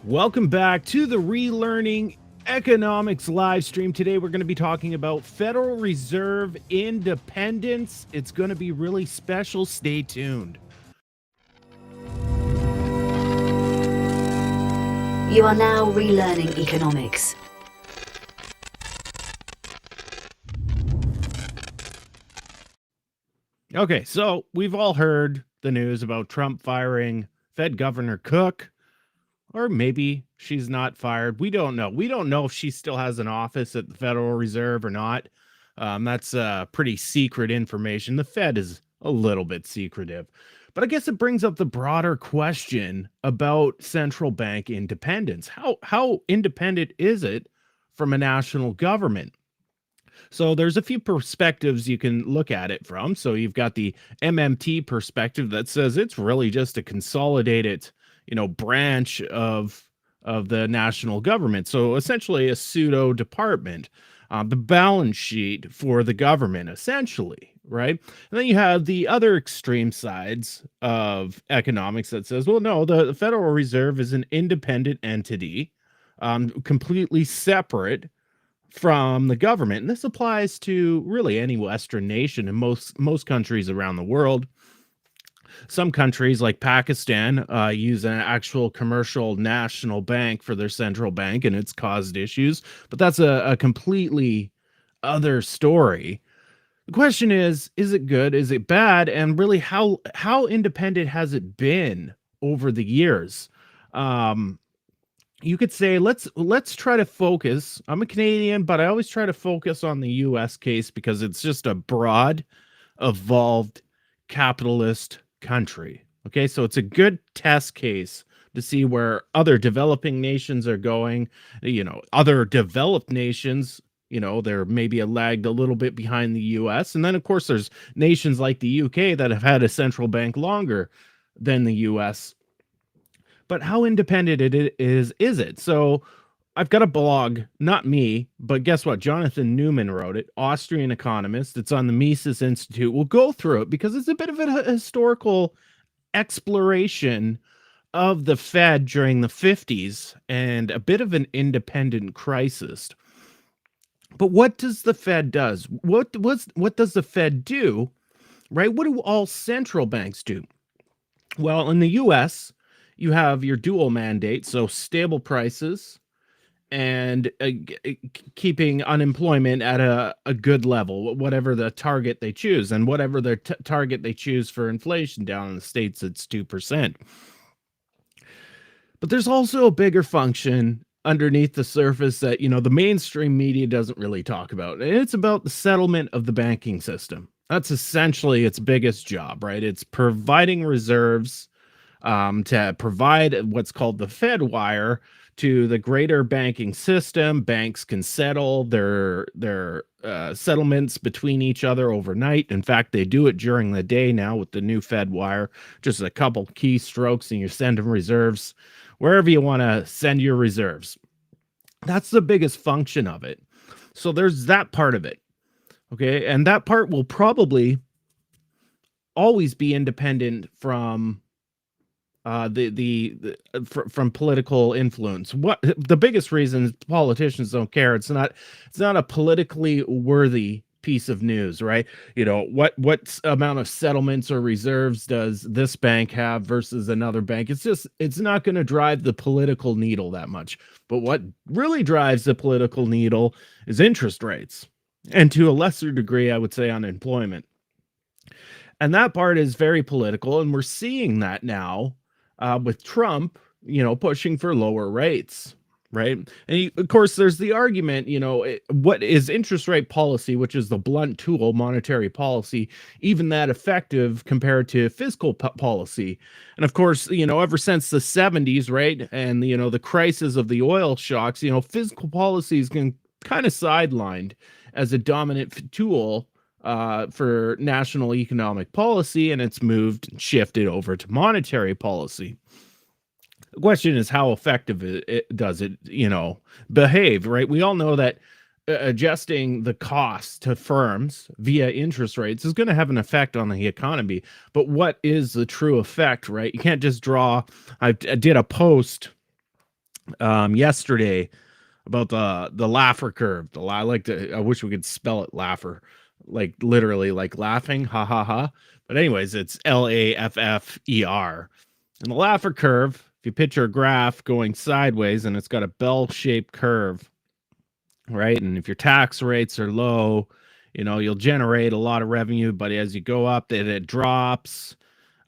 Welcome back to the Relearning Economics live stream. Today we're going to be talking about Federal Reserve independence. It's going to be really special. Stay tuned. You are now relearning economics. Okay, so we've all heard the news about Trump firing Fed Governor Cook. Or maybe she's not fired. We don't know. We don't know if she still has an office at the Federal Reserve or not. That's pretty secret information. The Fed is a little bit secretive. But I guess it brings up the broader question about central bank independence. How independent is it from a national government? So there's a few perspectives you can look at it from. So you've got the MMT perspective that says it's really just a consolidated branch of the national government. So essentially a pseudo department, the balance sheet for the government, essentially, right? And then you have the other extreme sides of economics that says, well, no, the Federal Reserve is an independent entity, completely separate from the government. And this applies to really any Western nation and most countries around the world. Some countries like Pakistan use an actual commercial national bank for their central bank, and it's caused issues. But that's a completely other story. The question is it good? Is it bad? And really, how independent has it been over the years? You could say let's try to focus. I'm a Canadian, but I always try to focus on the U.S. case because it's just a broad, evolved capitalist country. Okay, so it's a good test case to see where other developing nations are going. Other developed nations, they're maybe lagged a little bit behind the US. And then of course there's nations like the UK that have had a central bank longer than the US. But how independent it is it? So I've got a blog, not me, but guess what? Jonathan Newman wrote it, Austrian economist. It's on the Mises Institute. We'll go through it because it's a bit of a historical exploration of the Fed during the 50s and a bit of an independent crisis. But what does the Fed does? What does the Fed do? Right? What do all central banks do? Well, in the US, you have your dual mandate, so stable prices and keeping unemployment at a good level, whatever the target they choose, and whatever the target they choose for inflation. Down in the States, it's 2%. But there's also a bigger function underneath the surface that, the mainstream media doesn't really talk about. And it's about the settlement of the banking system. That's essentially its biggest job, right? It's providing reserves to provide what's called the Fed wire to the greater banking system. Banks can settle their settlements between each other overnight. In fact, they do it during the day now with the new Fed wire. Just a couple keystrokes and you're sending reserves wherever you want to send your reserves. That's the biggest function of it. So there's that part of it. Okay, and that part will probably always be independent from from political influence. What the biggest reason is politicians don't care. It's not a politically worthy piece of news, right? What amount of settlements or reserves does this bank have versus another bank? It's not going to drive the political needle that much. But what really drives the political needle is interest rates, and to a lesser degree, I would say, unemployment. And that part is very political, and we're seeing that now with Trump, pushing for lower rates, right? And of course, there's the argument, what is interest rate policy, which is the blunt tool, monetary policy, even that effective compared to fiscal policy? And of course, ever since the 70s, right, and the crisis of the oil shocks, fiscal policy has been kind of sidelined as a dominant tool for national economic policy, and it's shifted over to monetary policy. The question is how effective it does it, behave, right? We all know that adjusting the cost to firms via interest rates is going to have an effect on the economy. But what is the true effect, right? You can't just draw. I did a post yesterday about the Laffer curve. I wish we could spell it Laffer, like literally like laughing, ha ha ha. But anyways, it's Laffer. And the Laffer curve, if you picture a graph going sideways and it's got a bell-shaped curve, right? And if your tax rates are low, you'll generate a lot of revenue, but as you go up, it drops.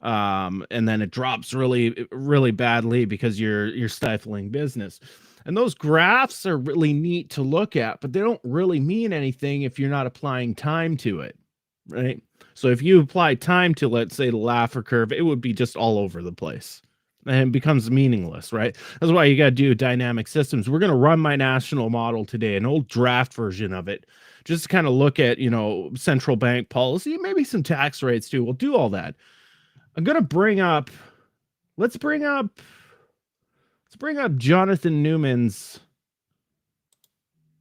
And then it drops really, really badly because you're stifling business. And those graphs are really neat to look at, but they don't really mean anything if you're not applying time to it, right? So if you apply time to, let's say, the Laffer curve, it would be just all over the place and it becomes meaningless, right? That's why you got to do dynamic systems. We're going to run my national model today, an old draft version of it, just to kind of look at, central bank policy, maybe some tax rates too. We'll do all that. I'm going to let's bring up Jonathan Newman's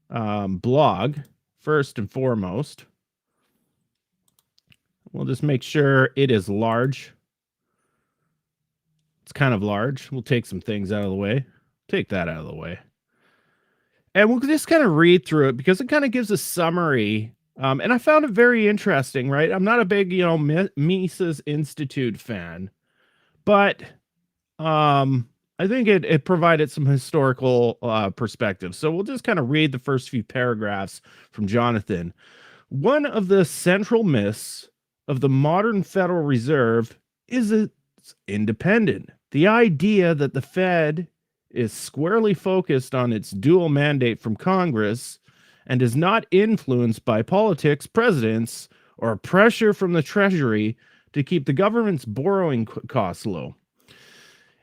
blog first and foremost. We'll just make sure it is large. It's kind of large. We'll take some things out of the way. Take that out of the way. And we'll just kind of read through it because it kind of gives a summary. And I found it very interesting, right? I'm not a big, Mises Institute fan, but I think it provided some historical perspective. So we'll just kind of read the first few paragraphs from Jonathan. One of the central myths of the modern Federal Reserve is it's independent. The idea that the Fed is squarely focused on its dual mandate from Congress and is not influenced by politics, presidents, or pressure from the Treasury to keep the government's borrowing costs low.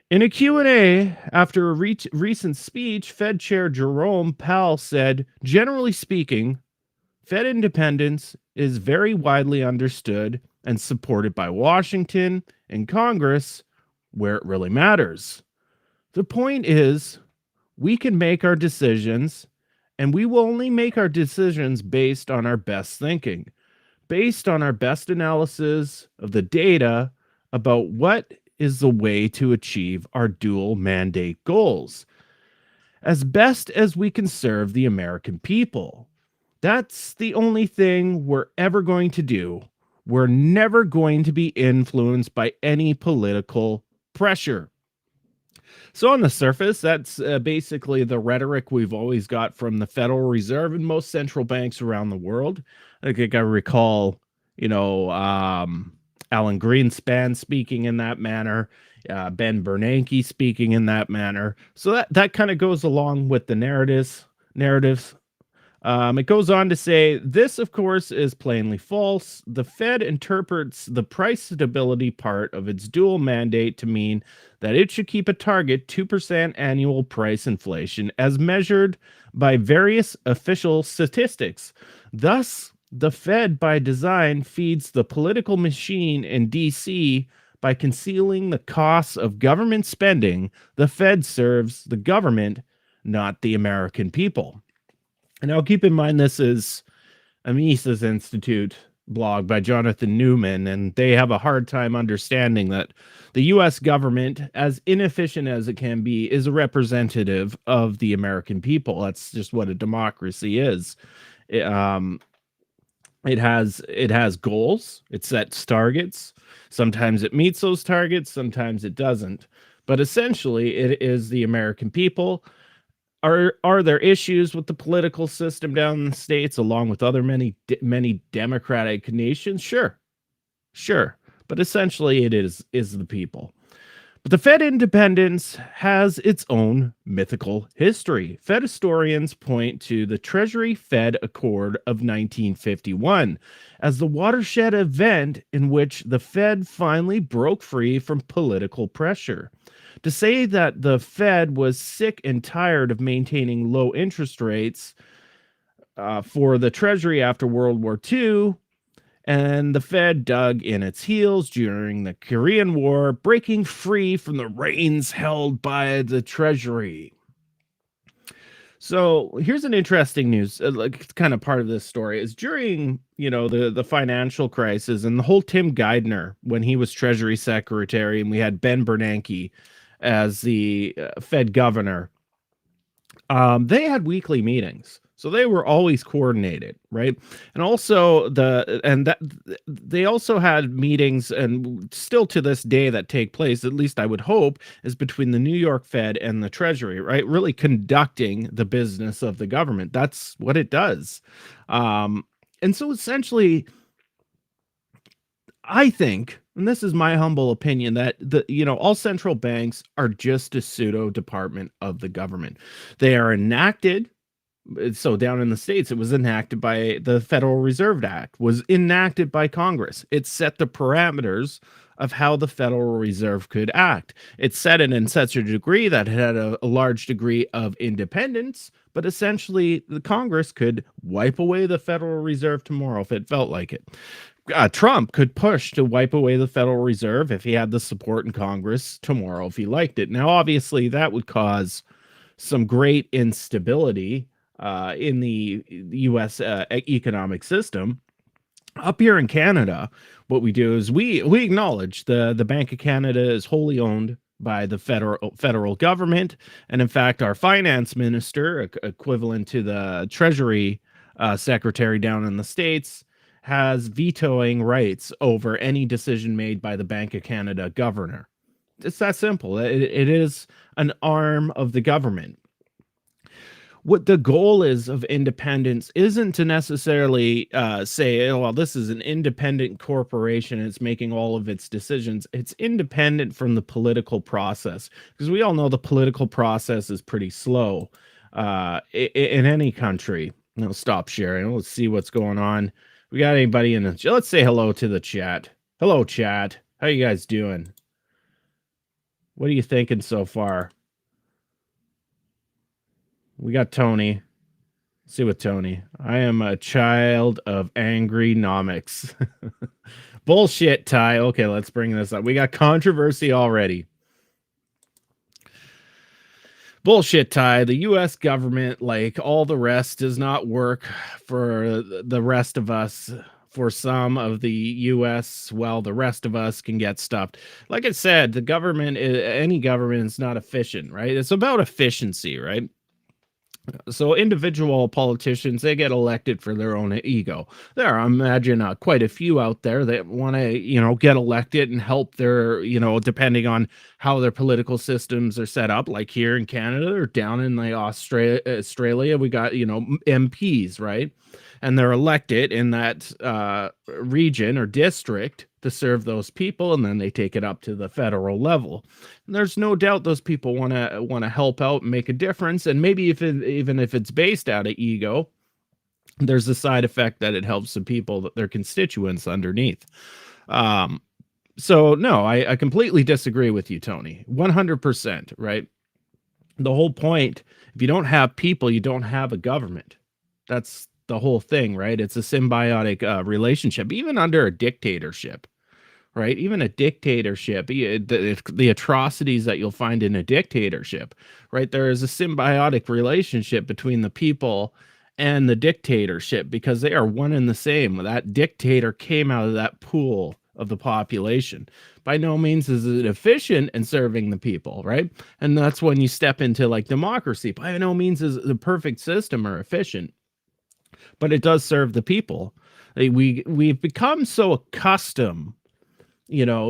In a Q&A after a recent speech, Fed Chair Jerome Powell said, generally speaking, Fed independence is very widely understood and supported by Washington and Congress where it really matters. The point is, we can make our decisions, and we will only make our decisions based on our best thinking, based on our best analysis of the data about what is the way to achieve our dual mandate goals, as best as we can serve the American people. That's the only thing we're ever going to do. We're never going to be influenced by any political pressure. So on the surface, that's basically the rhetoric we've always got from the Federal Reserve and most central banks around the world. I think I recall, Alan Greenspan speaking in that manner, Ben Bernanke speaking in that manner. So that kind of goes along with the narratives. It goes on to say, this, of course, is plainly false. The Fed interprets the price stability part of its dual mandate to mean that it should keep a target 2% annual price inflation as measured by various official statistics. Thus, the Fed, by design, feeds the political machine in D.C. by concealing the costs of government spending. The Fed serves the government, not the American people. And now keep in mind, this is a Mises Institute blog by Jonathan Newman, and they have a hard time understanding that the U.S. government, as inefficient as it can be, is a representative of the American people. That's just what a democracy is. It has goals. It sets targets. Sometimes it meets those targets. Sometimes it doesn't. But essentially, it is the American people. Are there issues with the political system down in the States, along with other many democratic nations? Sure. But essentially, it is the people. But the Fed independence has its own mythical history. Fed historians point to the Treasury-Fed Accord of 1951 as the watershed event in which the Fed finally broke free from political pressure. To say that the Fed was sick and tired of maintaining low interest rates for the Treasury after World War II, and the Fed dug in its heels during the Korean War, breaking free from the reins held by the Treasury. So here's an interesting news, like kind of part of this story is during, the financial crisis and the whole Tim Geithner, when he was Treasury Secretary, and we had Ben Bernanke as the Fed governor. They had weekly meetings, so they were always coordinated, right? And also they also had meetings, and still to this day that take place, at least I would hope, is between the New York Fed and the Treasury, right? Really conducting the business of the government. That's what it does. And so essentially, I think, and this is my humble opinion, that all central banks are just a pseudo department of the government. They are enacted. So down in the States, it was enacted by the Federal Reserve Act, was enacted by Congress. It set the parameters of how the Federal Reserve could act. It set it in such a degree that it had a large degree of independence, but essentially the Congress could wipe away the Federal Reserve tomorrow if it felt like it. Trump could push to wipe away the Federal Reserve if he had the support in Congress tomorrow if he liked it. Now, obviously, that would cause some great instability in the U.S. Economic system. Up here in Canada, what we do is we acknowledge the Bank of Canada is wholly owned by the federal government, and in fact, our finance minister, equivalent to the Treasury secretary down in the States, has vetoing rights over any decision made by the Bank of Canada governor. It's that simple. It is an arm of the government. What the goal is of independence isn't to necessarily say, oh, well, this is an independent corporation. It's making all of its decisions. It's independent from the political process, because we all know the political process is pretty slow in any country. Stop sharing. Let's see what's going on. We got anybody in the chat? Let's say hello to the chat. Hello, chat. How you guys doing? What are you thinking so far? We got Tony. Let's see what Tony. I am a child of angry nomics. Bullshit, Ty. Okay, let's bring this up. We got controversy already. Bullshit, Ty. The U.S. government, like all the rest, does not work for the rest of us. For some of the U.S., while the rest of us can get stuffed. Like I said, the government, any government is not efficient, right? It's about efficiency, right? So individual politicians, they get elected for their own ego. There are, I imagine, quite a few out there that want to, get elected and help their, depending on how their political systems are set up. Like here in Canada or down in like Australia, we got, MPs, right? And they're elected in that region or district to serve those people, and then they take it up to the federal level. And there's no doubt those people want to help out and make a difference. And maybe even if it's based out of ego, there's a side effect that it helps the people, their constituents underneath. So no, I completely disagree with you, Tony. 100%, right? The whole point, if you don't have people, you don't have a government. That's the whole thing, right? It's a symbiotic relationship, even under a dictatorship, right? Even a dictatorship, the atrocities that you'll find in a dictatorship, right? There is a symbiotic relationship between the people and the dictatorship because they are one and the same. That dictator came out of that pool of the population. By no means is it efficient in serving the people, right? And that's when you step into like democracy. By no means is the perfect system or efficient, but it does serve the people. We've become so accustomed,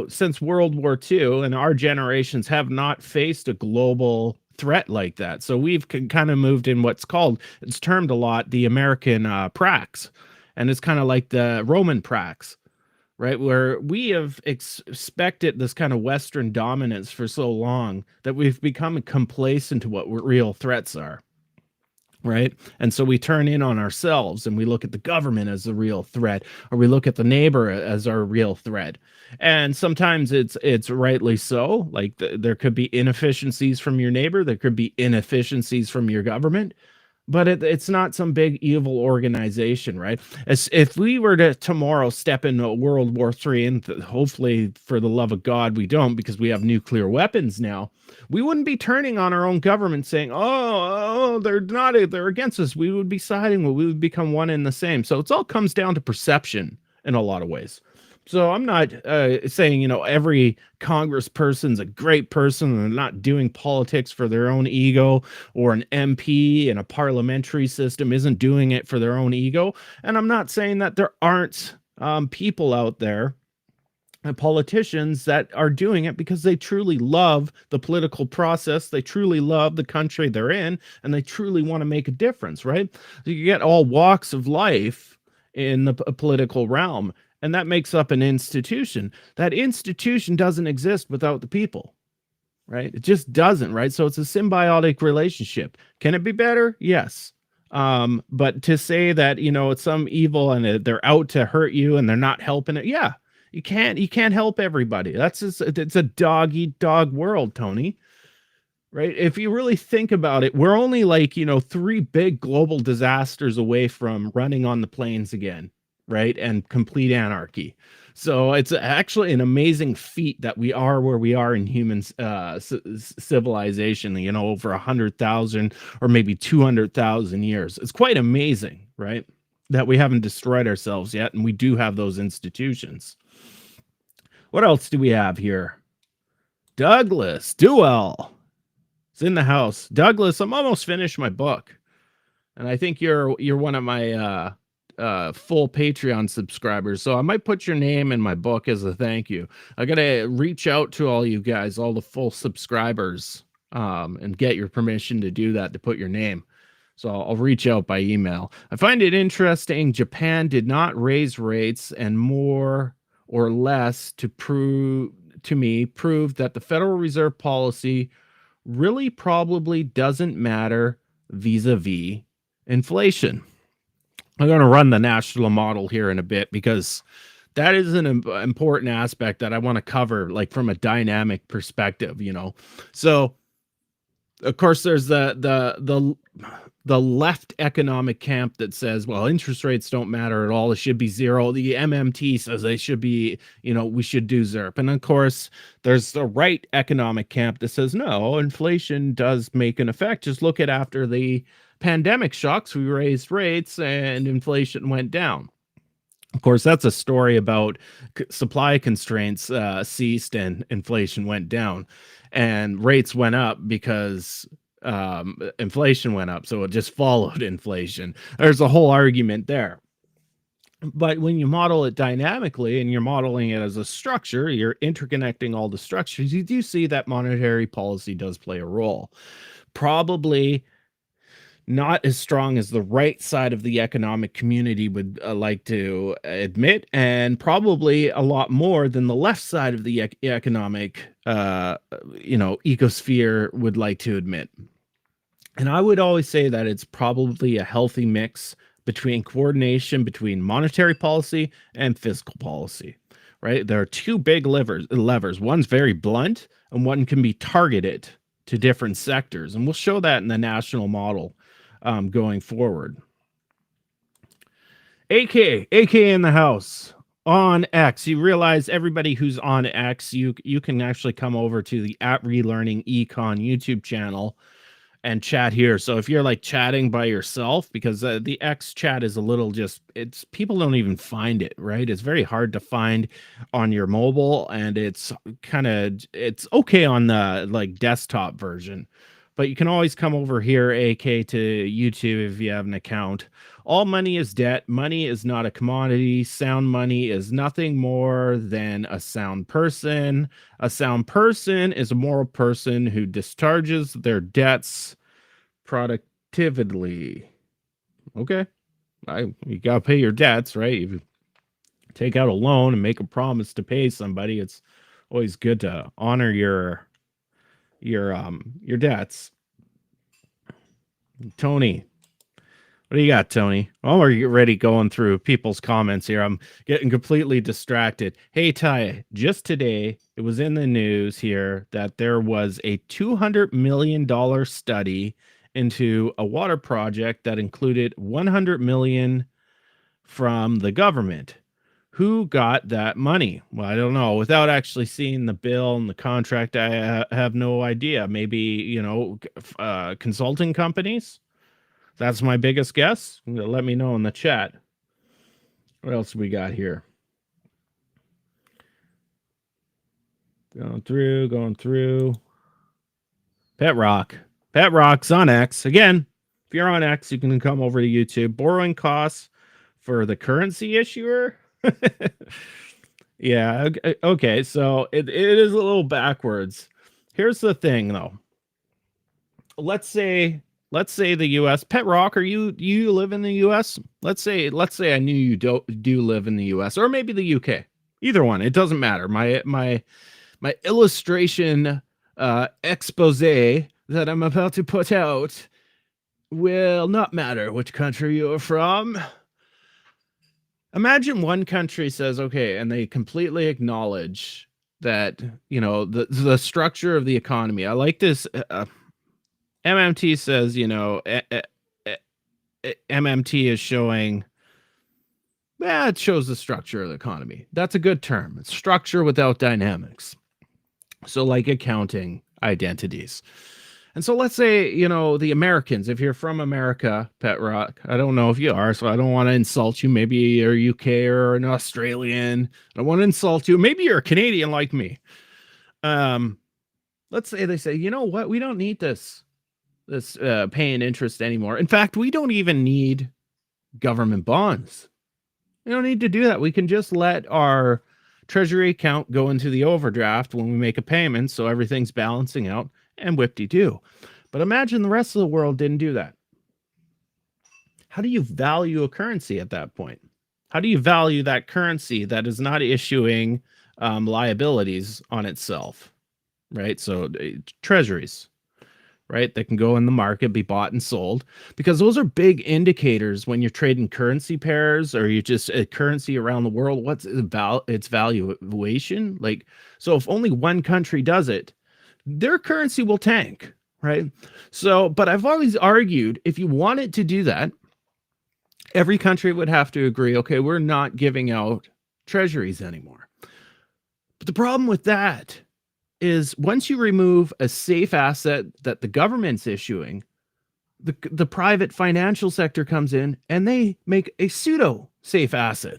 since World War II, and our generations have not faced a global threat like that. So we've kind of moved in it's termed a lot, the American prax. And it's kind of like the Roman prax, right? Where we have expected this kind of Western dominance for so long that we've become complacent to what real threats are. Right. And so we turn in on ourselves and we look at the government as a real threat, or we look at the neighbor as our real threat. And sometimes it's rightly so. Like there could be inefficiencies from your neighbor. There could be inefficiencies from your government. But it's not some big evil organization, right? As if we were to tomorrow step into World War III, and hopefully for the love of God we don't, because we have nuclear weapons now, we wouldn't be turning on our own government saying, oh, they're against us. We would be siding with, we would become one and the same. So it all comes down to perception in a lot of ways. So I'm not saying, you know, every congressperson's a great person and they're not doing politics for their own ego, or an MP in a parliamentary system isn't doing it for their own ego. And I'm not saying that there aren't people out there and politicians that are doing it because they truly love the political process, they truly love the country they're in, and they truly want to make a difference, right? So you get all walks of life in the political realm, and that makes up an institution. That institution doesn't exist without the people, right? It just doesn't, right? So it's a symbiotic relationship. Can it be better? Yes. But to say that, you know, it's some evil and they're out to hurt you and they're not helping it, yeah, you can't help everybody. That's just, it's a dog eat dog world, Tony. Right? If you really think about it, we're only like, you know, 3 big global disasters away from running on the plains again, right? And complete anarchy. So it's actually an amazing feat that we are where we are in human civilization, you know, over 100,000 or maybe 200,000 years. It's quite amazing, right? That we haven't destroyed ourselves yet, and we do have those institutions. What else do we have here? Douglas Duell is in the house. Douglas, I'm almost finished my book, and I think you're one of my full Patreon subscribers, so I might put your name in my book as a thank you. I gotta reach out to all you guys, all the full subscribers, and get your permission to do that, to put your name. So I'll reach out by email. I find it interesting Japan did not raise rates, and more or less to prove that the Federal Reserve policy really probably doesn't matter vis-a-vis inflation. I'm going to run the national model here in a bit because that is an important aspect that I want to cover, like from a dynamic perspective, you know. So of course there's the left economic camp that says, well, interest rates don't matter at all, it should be zero. The MMT says they should be, you know, we should do ZERP. And of course there's the right economic camp that says, no, inflation does make an effect. Just look at after the pandemic shocks, we raised rates and inflation went down. Of course, that's a story about supply constraints ceased and inflation went down, and rates went up because inflation went up. So it just followed inflation. There's a whole argument there. But when you model it dynamically and you're modeling it as a structure, you're interconnecting all the structures, you do see that monetary policy does play a role. Probably not as strong as the right side of the economic community would like to admit, and probably a lot more than the left side of the economic, ecosphere would like to admit. And I would always say that it's probably a healthy mix between coordination between monetary policy and fiscal policy, right? There are 2 big levers. One's very blunt and one can be targeted to different sectors. And we'll show that in the national model going forward. AK in the house on X. You realize everybody who's on X, you can actually come over to the @Relearning Econ YouTube channel and chat here. So if you're like chatting by yourself, because the X chat is a little it's people don't even find it, right? It's very hard to find on your mobile, and it's okay on the like desktop version. But you can always come over here, AK, to YouTube if you have an account. All money is debt. Money is not a commodity. Sound money is nothing more than a sound person. A sound person is a moral person who discharges their debts productively. Okay. You got to pay your debts, right? If you take out a loan and make a promise to pay somebody, it's always good to honor your debts. Tony, what do you got, Tony? Oh, are you ready going through people's comments here? I'm getting completely distracted. Hey, Ty, just today, it was in the news here that there was a $200 million study into a water project that included $100 million from the government. Who got that money? Well, I don't know. Without actually seeing the bill and the contract, I have no idea. Maybe, consulting companies? That's my biggest guess. Let me know in the chat. What else we got here? Going through. Pet Rock's on X. Again, if you're on X, you can come over to YouTube. Borrowing costs for the currency issuer. Yeah. Okay. So it is a little backwards. Here's the thing, though. Let's say the U.S. Pet Rock, you live in the U.S.? Let's say I knew you do live in the U.S. or maybe the U.K. Either one. It doesn't matter. My illustration expose that I'm about to put out will not matter which country you're from. Imagine one country says, okay, and they completely acknowledge that, the structure of the economy. I like this. MMT says, MMT is showing, it shows the structure of the economy. That's a good term. It's structure without dynamics. So like accounting identities. And so let's say, the Americans, if you're from America, Pet Rock, I don't know if you are, so I don't want to insult you. Maybe you're UK or an Australian. I don't want to insult you. Maybe you're a Canadian like me. Let's say they say, you know what? We don't need this paying interest anymore. In fact, we don't even need government bonds. We don't need to do that. We can just let our treasury account go into the overdraft when we make a payment, so everything's balancing out, and whip-de-doo. But imagine the rest of the world didn't do that. How do you value a currency at that point? How do you value that currency that is not issuing liabilities on itself, right? So treasuries, right? That can go in the market, be bought and sold, because those are big indicators when you're trading currency pairs or you just a currency around the world. What's its valuation? Like, so if only one country does it, their currency will tank, right? So, but I've always argued if you wanted to do that, every country would have to agree, okay, we're not giving out treasuries anymore. But the problem with that is once you remove a safe asset that the government's issuing, the private financial sector comes in and they make a pseudo safe asset,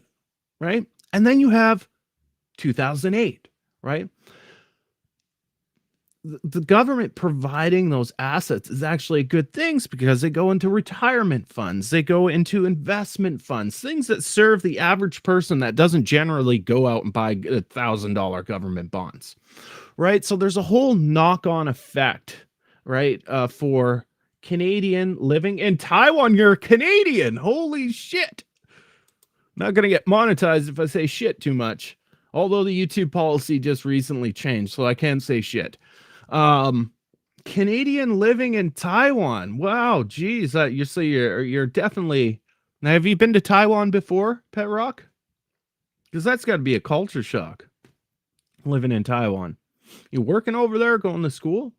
right? And then you have 2008, right? The government providing those assets is actually a good thing because they go into retirement funds, they go into investment funds, things that serve the average person that doesn't generally go out and buy $1,000 government bonds, right? So there's a whole knock-on effect, right, for Canadian living in Taiwan. You're Canadian. Holy shit. Not going to get monetized if I say shit too much, although the YouTube policy just recently changed, so I can say shit. Canadian living in Taiwan. Wow, geez, you're definitely. Now, have you been to Taiwan before, Pet Rock? Because that's got to be a culture shock. Living in Taiwan, you working over there, going to school?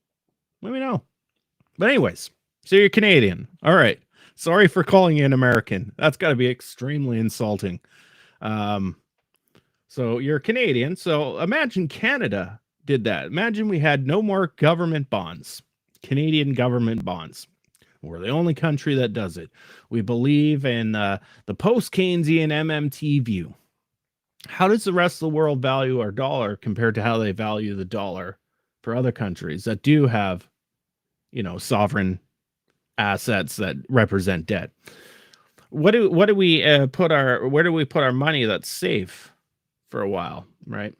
Let me know. But anyways, so you're Canadian. All right. Sorry for calling you an American. That's got to be extremely insulting. So you're Canadian. So imagine Canada did that. Imagine we had no more government bonds, Canadian government bonds. We're the only country that does it. We believe in the post-Keynesian MMT view. How does the rest of the world value our dollar compared to how they value the dollar for other countries that do have, sovereign assets that represent debt? Where do we put our money that's safe for a while, right?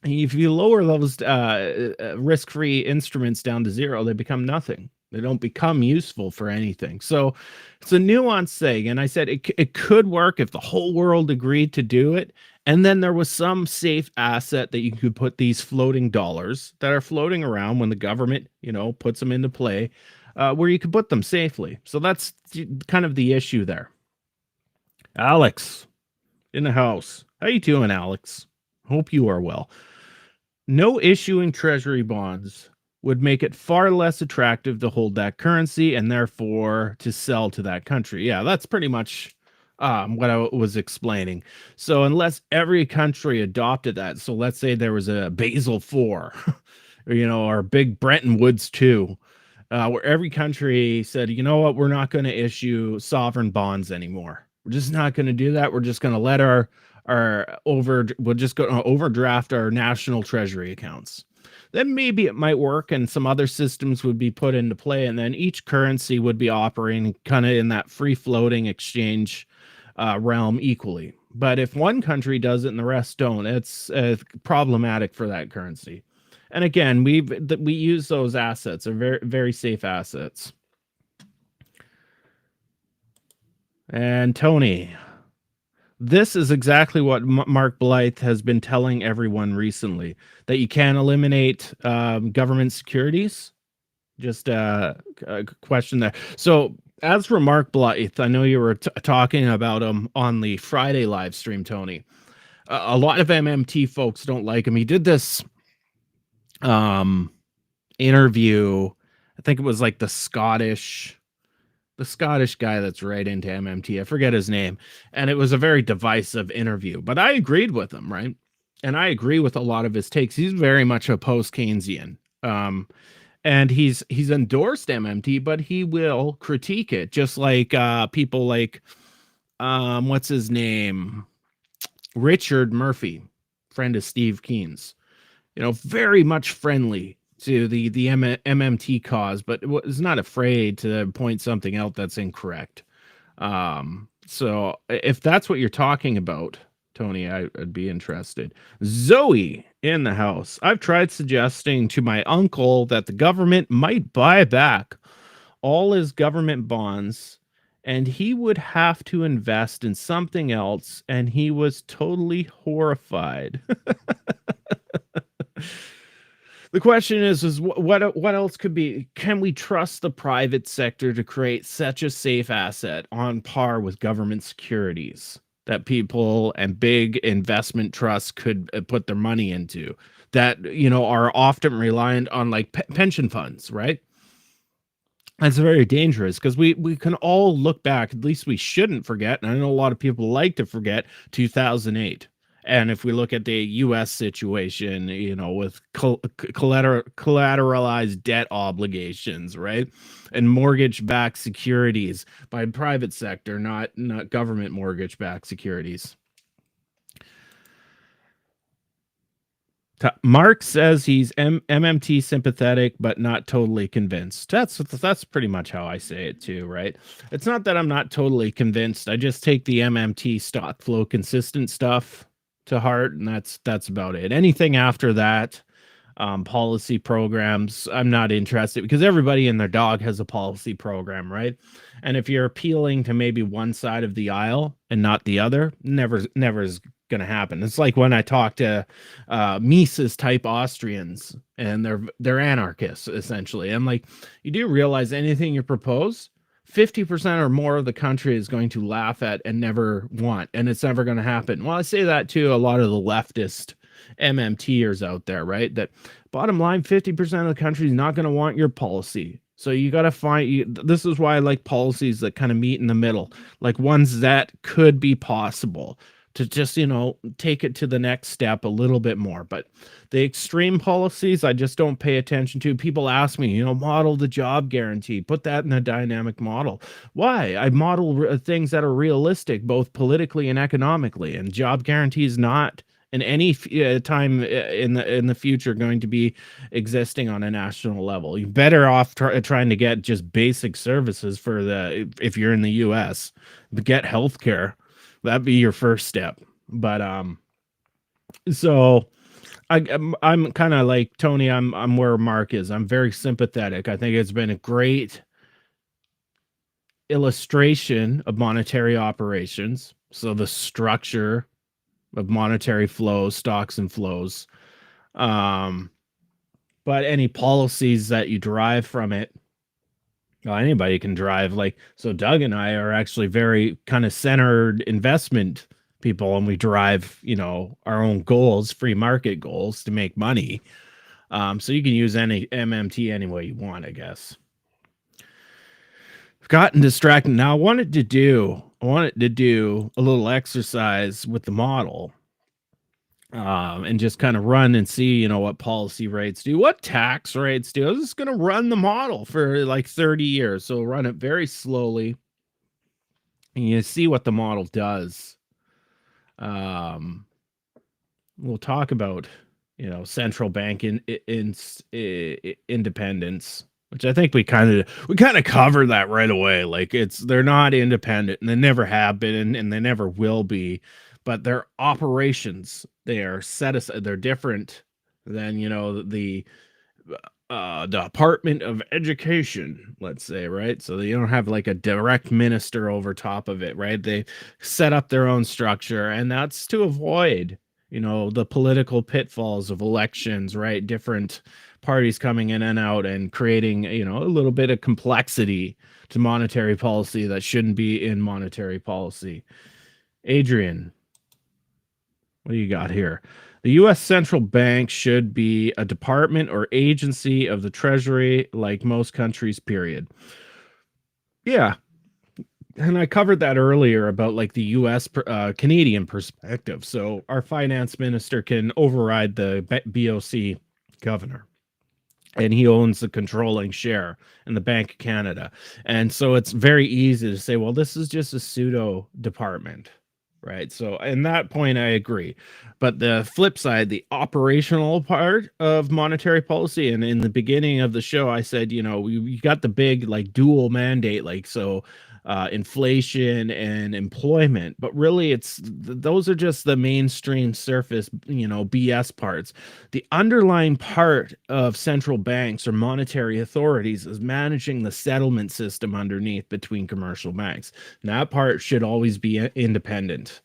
If you lower those risk-free instruments down to zero, they become nothing. They don't become useful for anything. So it's a nuanced thing. And I said it could work if the whole world agreed to do it. And then there was some safe asset that you could put these floating dollars that are floating around when the government, puts them into play, where you could put them safely. So that's kind of the issue there. Alex in the house. How you doing, Alex? Hope you are well. No issuing treasury bonds would make it far less attractive to hold that currency and therefore to sell to that country. Yeah, that's pretty much what I was explaining. So unless every country adopted that, so let's say there was a Basel IV, or big Bretton Woods II, where every country said, you know what, we're not going to issue sovereign bonds anymore. We're just not going to do that. We're just going to let our we'll just go overdraft our national treasury accounts. Then maybe it might work and some other systems would be put into play, and then each currency would be operating kind of in that free floating exchange realm equally. But if one country does it and the rest don't, it's problematic for that currency. And again, we use those assets. They're very, very safe assets. And Tony, this is exactly what Mark Blythe has been telling everyone recently, that you can't eliminate government securities. Just a question there. So as for Mark Blythe, I know you were talking about him on the Friday live stream, Tony. A lot of MMT folks don't like him. He did this interview. I think it was like the Scottish guy that's right into MMT. I forget his name. And it was a very divisive interview, but I agreed with him, right? And I agree with a lot of his takes. He's very much a post-Keynesian. And he's endorsed MMT, but he will critique it, just like people like what's his name? Richard Murphy, friend of Steve Keynes. Very much friendly to the MMT cause, but was not afraid to point something out that's incorrect. So if that's what you're talking about, Tony, I'd be interested. Zoe in the house. I've tried suggesting to my uncle that the government might buy back all his government bonds and he would have to invest in something else, and he was totally horrified. The question is what else could be? Can we trust the private sector to create such a safe asset on par with government securities that people and big investment trusts could put their money into, that are often reliant on like pension funds, right? That's very dangerous, because we can all look back, at least we shouldn't forget, and I know a lot of people like to forget 2008. And if we look at the U.S. situation, with collateralized debt obligations, right, and mortgage-backed securities by private sector, not government mortgage-backed securities. Mark says he's MMT sympathetic, but not totally convinced. That's pretty much how I say it too, right? It's not that I'm not totally convinced. I just take the MMT stock flow consistent stuff to heart, and that's about it. Anything after that, policy programs, I'm not interested, because everybody and their dog has a policy program, right? And if you're appealing to maybe one side of the aisle and not the other, never is going to happen. It's like when I talk to Mises type Austrians, and they're anarchists essentially. I'm like, you do realize anything you propose, 50% or more of the country is going to laugh at and never want, and it's never going to happen. Well, I say that to a lot of the leftist MMTers out there, right? That bottom line, 50% of the country is not going to want your policy. So you got to find, this is why I like policies that kind of meet in the middle, like ones that could be possible to just, take it to the next step a little bit more. But the extreme policies, I just don't pay attention to. People ask me, model the job guarantee, put that in a dynamic model. Why? I model things that are realistic, both politically and economically, and job guarantee is not in any time in the future going to be existing on a national level. You're better off trying to get just basic services if you're in the US, get healthcare. That'd be your first step. But so I'm kind of like Tony. I'm where Mark is. I'm very sympathetic. I think it's been a great illustration of monetary operations. So the structure of monetary flows, stocks and flows. But any policies that you derive from it, well, anybody can drive. Like, so Doug and I are actually very kind of centered investment people, and we drive, our own goals, free market goals to make money. So you can use any MMT any way you want, I guess. I've gotten distracted. Now I wanted to do a little exercise with the model, and just kind of run and see, what policy rates do, what tax rates do. I was just going to run the model for like 30 years. So run it very slowly, and you see what the model does. we'll talk about, central bank independence, which I think we kind of covered that right away. Like they're not independent, and they never have been, and they never will be. But their operations, they are set aside. They're different than the Department of Education, let's say, right? So they don't have like a direct minister over top of it, right? They set up their own structure, and that's to avoid, the political pitfalls of elections, right? Different parties coming in and out and creating, a little bit of complexity to monetary policy that shouldn't be in monetary policy. Adrian, what do you got here? The U.S. Central Bank should be a department or agency of the Treasury, like most countries, period. Yeah. And I covered that earlier about like the U.S. Canadian perspective. So our finance minister can override the BOC governor, and he owns the controlling share in the Bank of Canada. And so it's very easy to say, well, this is just a pseudo department. Right. So, in that point, I agree. But the flip side, the operational part of monetary policy, and in the beginning of the show, I said, we got the big like dual mandate, like inflation and employment. But really, those are just the mainstream surface, BS parts. The underlying part of central banks or monetary authorities is managing the settlement system underneath between commercial banks. And that part should always be independent.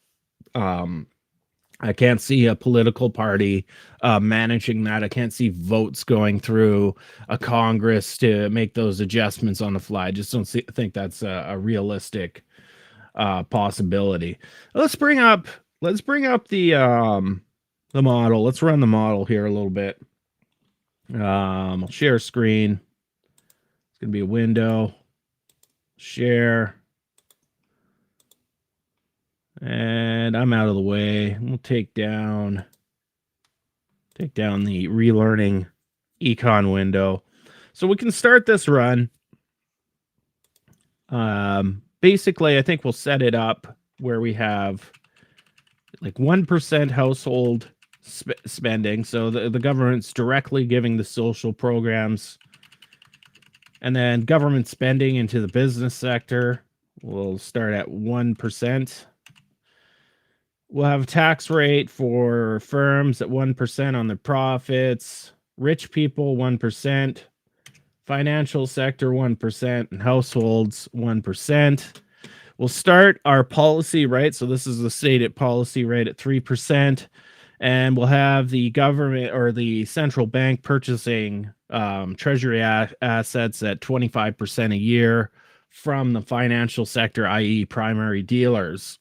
I can't see a political party managing that. I can't see votes going through a Congress to make those adjustments on the fly. I just don't think that's a realistic possibility. Let's bring up the model. Let's run the model here a little bit. I'll share screen. It's gonna be a window. Share. And I'm out of the way. We'll take down the relearning econ window. So we can start this run. Basically, I think we'll set it up where we have like 1% household spending. So the government's directly giving the social programs. And then government spending into the business sector will start at 1%. We'll have a tax rate for firms at 1% on their profits, rich people 1%, financial sector 1%, and households 1%. We'll start our policy rate. So this is the stated policy rate at 3%. And we'll have the government or the central bank purchasing treasury assets at 25% a year from the financial sector, i.e. primary dealers.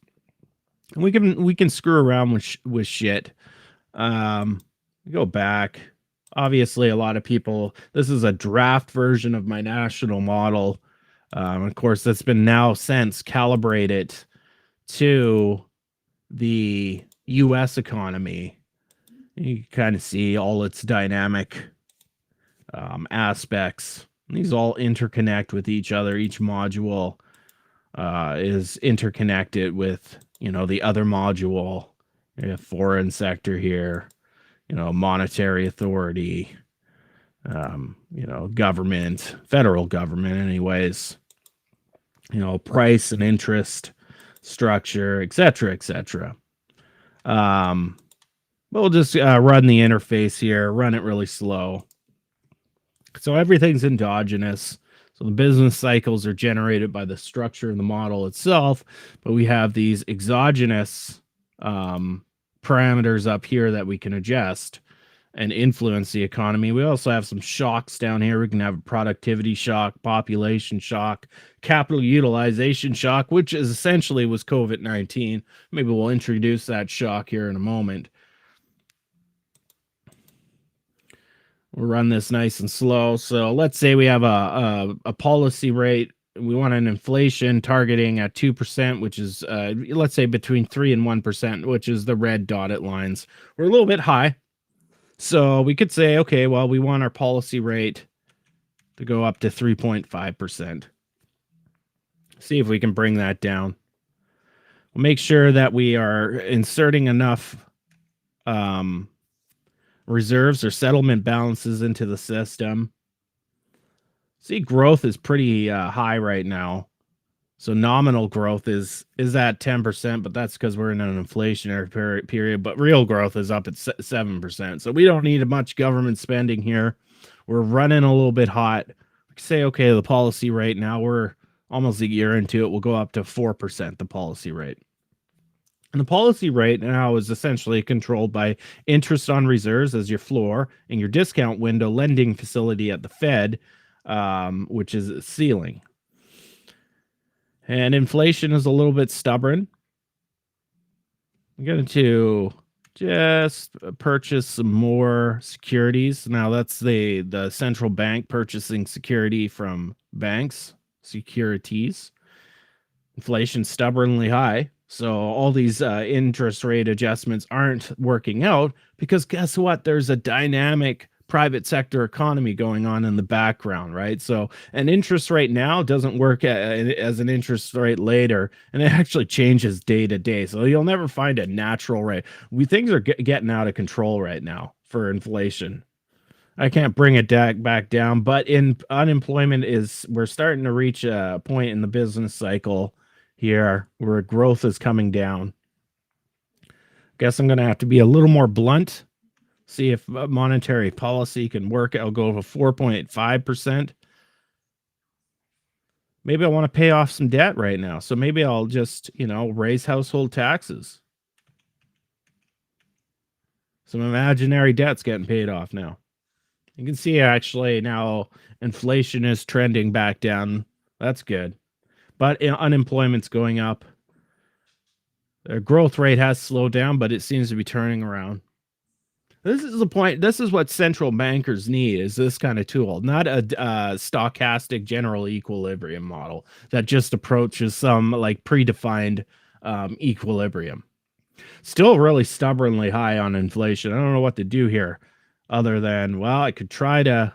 And we can screw around with shit. Go back. Obviously, a lot of people, this is a draft version of my national model. Of course, that's been now since calibrated to the U.S. economy. You can kind of see all its dynamic aspects. These all interconnect with each other. Each module is interconnected with the other module. Foreign sector here, monetary authority, government, federal government anyways, price and interest structure, etc. We'll just run the interface here, run it really slow. So everything's endogenous. So the business cycles are generated by the structure of the model itself, but we have these exogenous parameters up here that we can adjust and influence the economy. We also have some shocks down here. We can have a productivity shock, population shock, capital utilization shock, which is essentially was COVID-19. Maybe we'll introduce that shock here in a moment. We'll run this nice and slow. So let's say we have a policy rate. We want an inflation targeting at 2%, which is, let's say between 3 and 1%, which is the red dotted lines. We're a little bit high. So we could say, okay, well, we want our policy rate to go up to 3.5%. See if we can bring that down. We'll make sure that we are inserting enough reserves or settlement balances into the system. See, growth is pretty high right now. So nominal growth is at 10%, but that's because we're in an inflationary period. But real growth is up at 7%. So we don't need much government spending here. We're running a little bit hot. Say, okay, the policy rate now, we're almost a year into it, will go up to 4%, the policy rate. And the policy rate now is essentially controlled by interest on reserves as your floor and your discount window lending facility at the Fed, which is a ceiling. And inflation is a little bit stubborn. I'm going to just purchase some more securities. Now that's the central bank purchasing security from banks, securities. Inflation stubbornly high. So all these interest rate adjustments aren't working out because guess what? There's a dynamic private sector economy going on in the background, right? So an interest rate now doesn't work as an interest rate later, and it actually changes day to day. So you'll never find a natural rate. Things are getting out of control right now for inflation. I can't bring it back down, but unemployment we're starting to reach a point in the business cycle here where growth is coming down. Guess I'm going to have to be a little more blunt. See if monetary policy can work. I'll go to 4.5%. Maybe I want to pay off some debt right now. So maybe I'll just, raise household taxes. Some imaginary debt's getting paid off now. You can see actually now inflation is trending back down. That's good. But unemployment's going up. The growth rate has slowed down, but it seems to be turning around. This is the point. This is what central bankers need, is this kind of tool, not a stochastic general equilibrium model that just approaches some like predefined equilibrium. Still really stubbornly high on inflation. I don't know what to do here other than, well, I could try to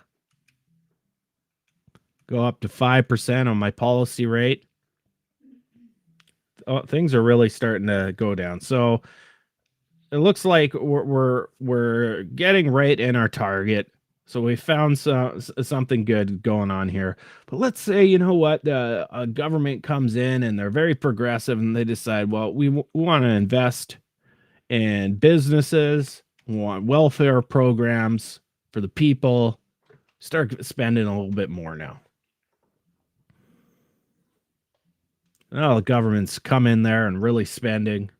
go up to 5% on my policy rate. Oh, things are really starting to go down. So it looks like we're getting right in our target. So we found something good going on here. But let's say, you know what, a government comes in and they're very progressive and they decide, well, we want to invest in businesses, we want welfare programs for the people, start spending a little bit more now. Well, the government's come in there and really spending.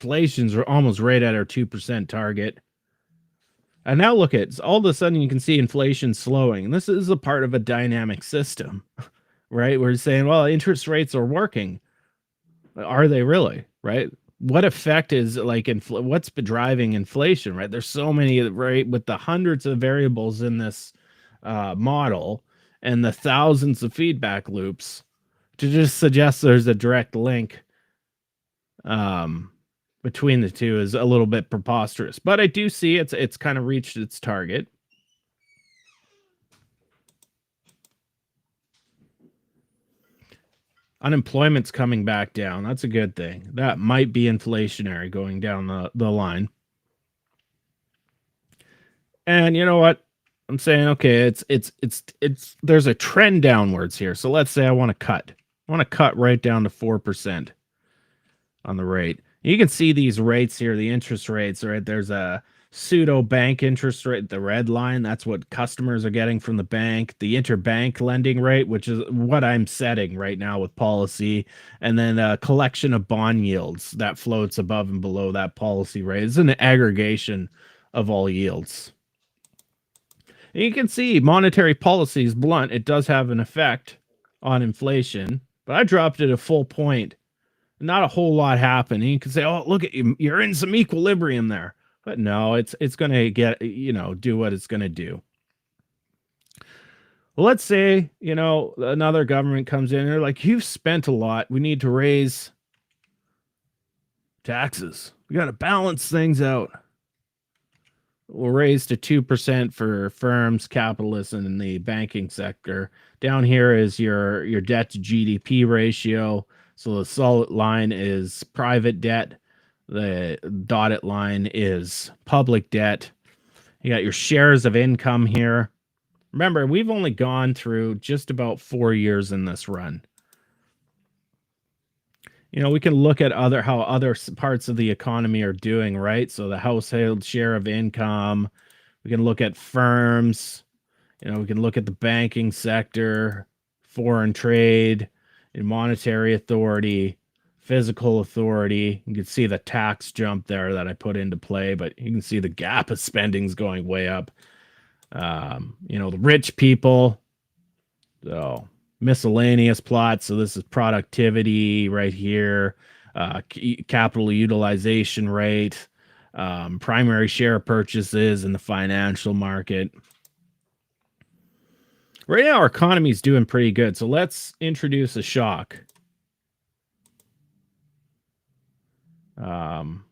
Inflation's almost right at our 2% target. And now look at, all of a sudden you can see inflation slowing. And this is a part of a dynamic system, right? We're saying, well, interest rates are working. Are they really, right? What effect is like, what's been driving inflation, right? There's so many, right? With the hundreds of variables in this model and the thousands of feedback loops, to just suggest there's a direct link between the two is a little bit preposterous. But I do see it's kind of reached its target. Unemployment's coming back down. That's a good thing. That might be inflationary going down the line. And you know what? I'm saying, okay, it's there's a trend downwards here. So let's say I want to cut. I want to cut right down to 4% on the rate. You can see these rates here, the interest rates, right? There's a pseudo bank interest rate, the red line. That's what customers are getting from the bank. The interbank lending rate, which is what I'm setting right now with policy. And then a collection of bond yields that floats above and below that policy rate. It's an aggregation of all yields. And you can see monetary policy is blunt. It does have an effect on inflation, but I dropped it a full point. Not a whole lot happened. And you can say, oh, look at you, you're in some equilibrium there. But no, it's going to get, do what it's going to do. Well, let's say, another government comes in and they're like, you've spent a lot. We need to raise taxes. We got to balance things out. We'll raise to 2% for firms, capitalists, and in the banking sector. Down here is your debt to GDP ratio. So the solid line is private debt. The dotted line is public debt. You got your shares of income here. Remember, we've only gone through just about 4 years in this run. We can look at how other parts of the economy are doing, right? So the household share of income. We can look at firms. We can look at the banking sector, foreign trade, and monetary authority, physical authority. You can see the tax jump there that I put into play, but you can see the gap of spending's going way up. The rich people. So miscellaneous plots. So this is productivity right here, capital utilization rate, primary share purchases in the financial market. Right now, our economy is doing pretty good. So let's introduce a shock. And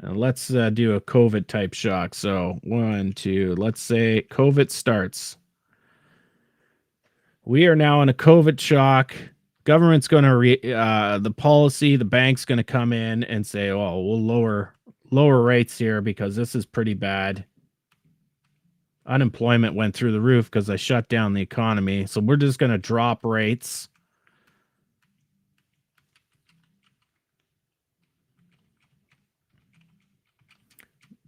let's do a COVID type shock. So 1, 2, let's say COVID starts. We are now in a COVID shock. Government's going to the bank's going to come in and say, "Oh, we'll lower rates here because this is pretty bad." Unemployment went through the roof because I shut down the economy. So we're just going to drop rates.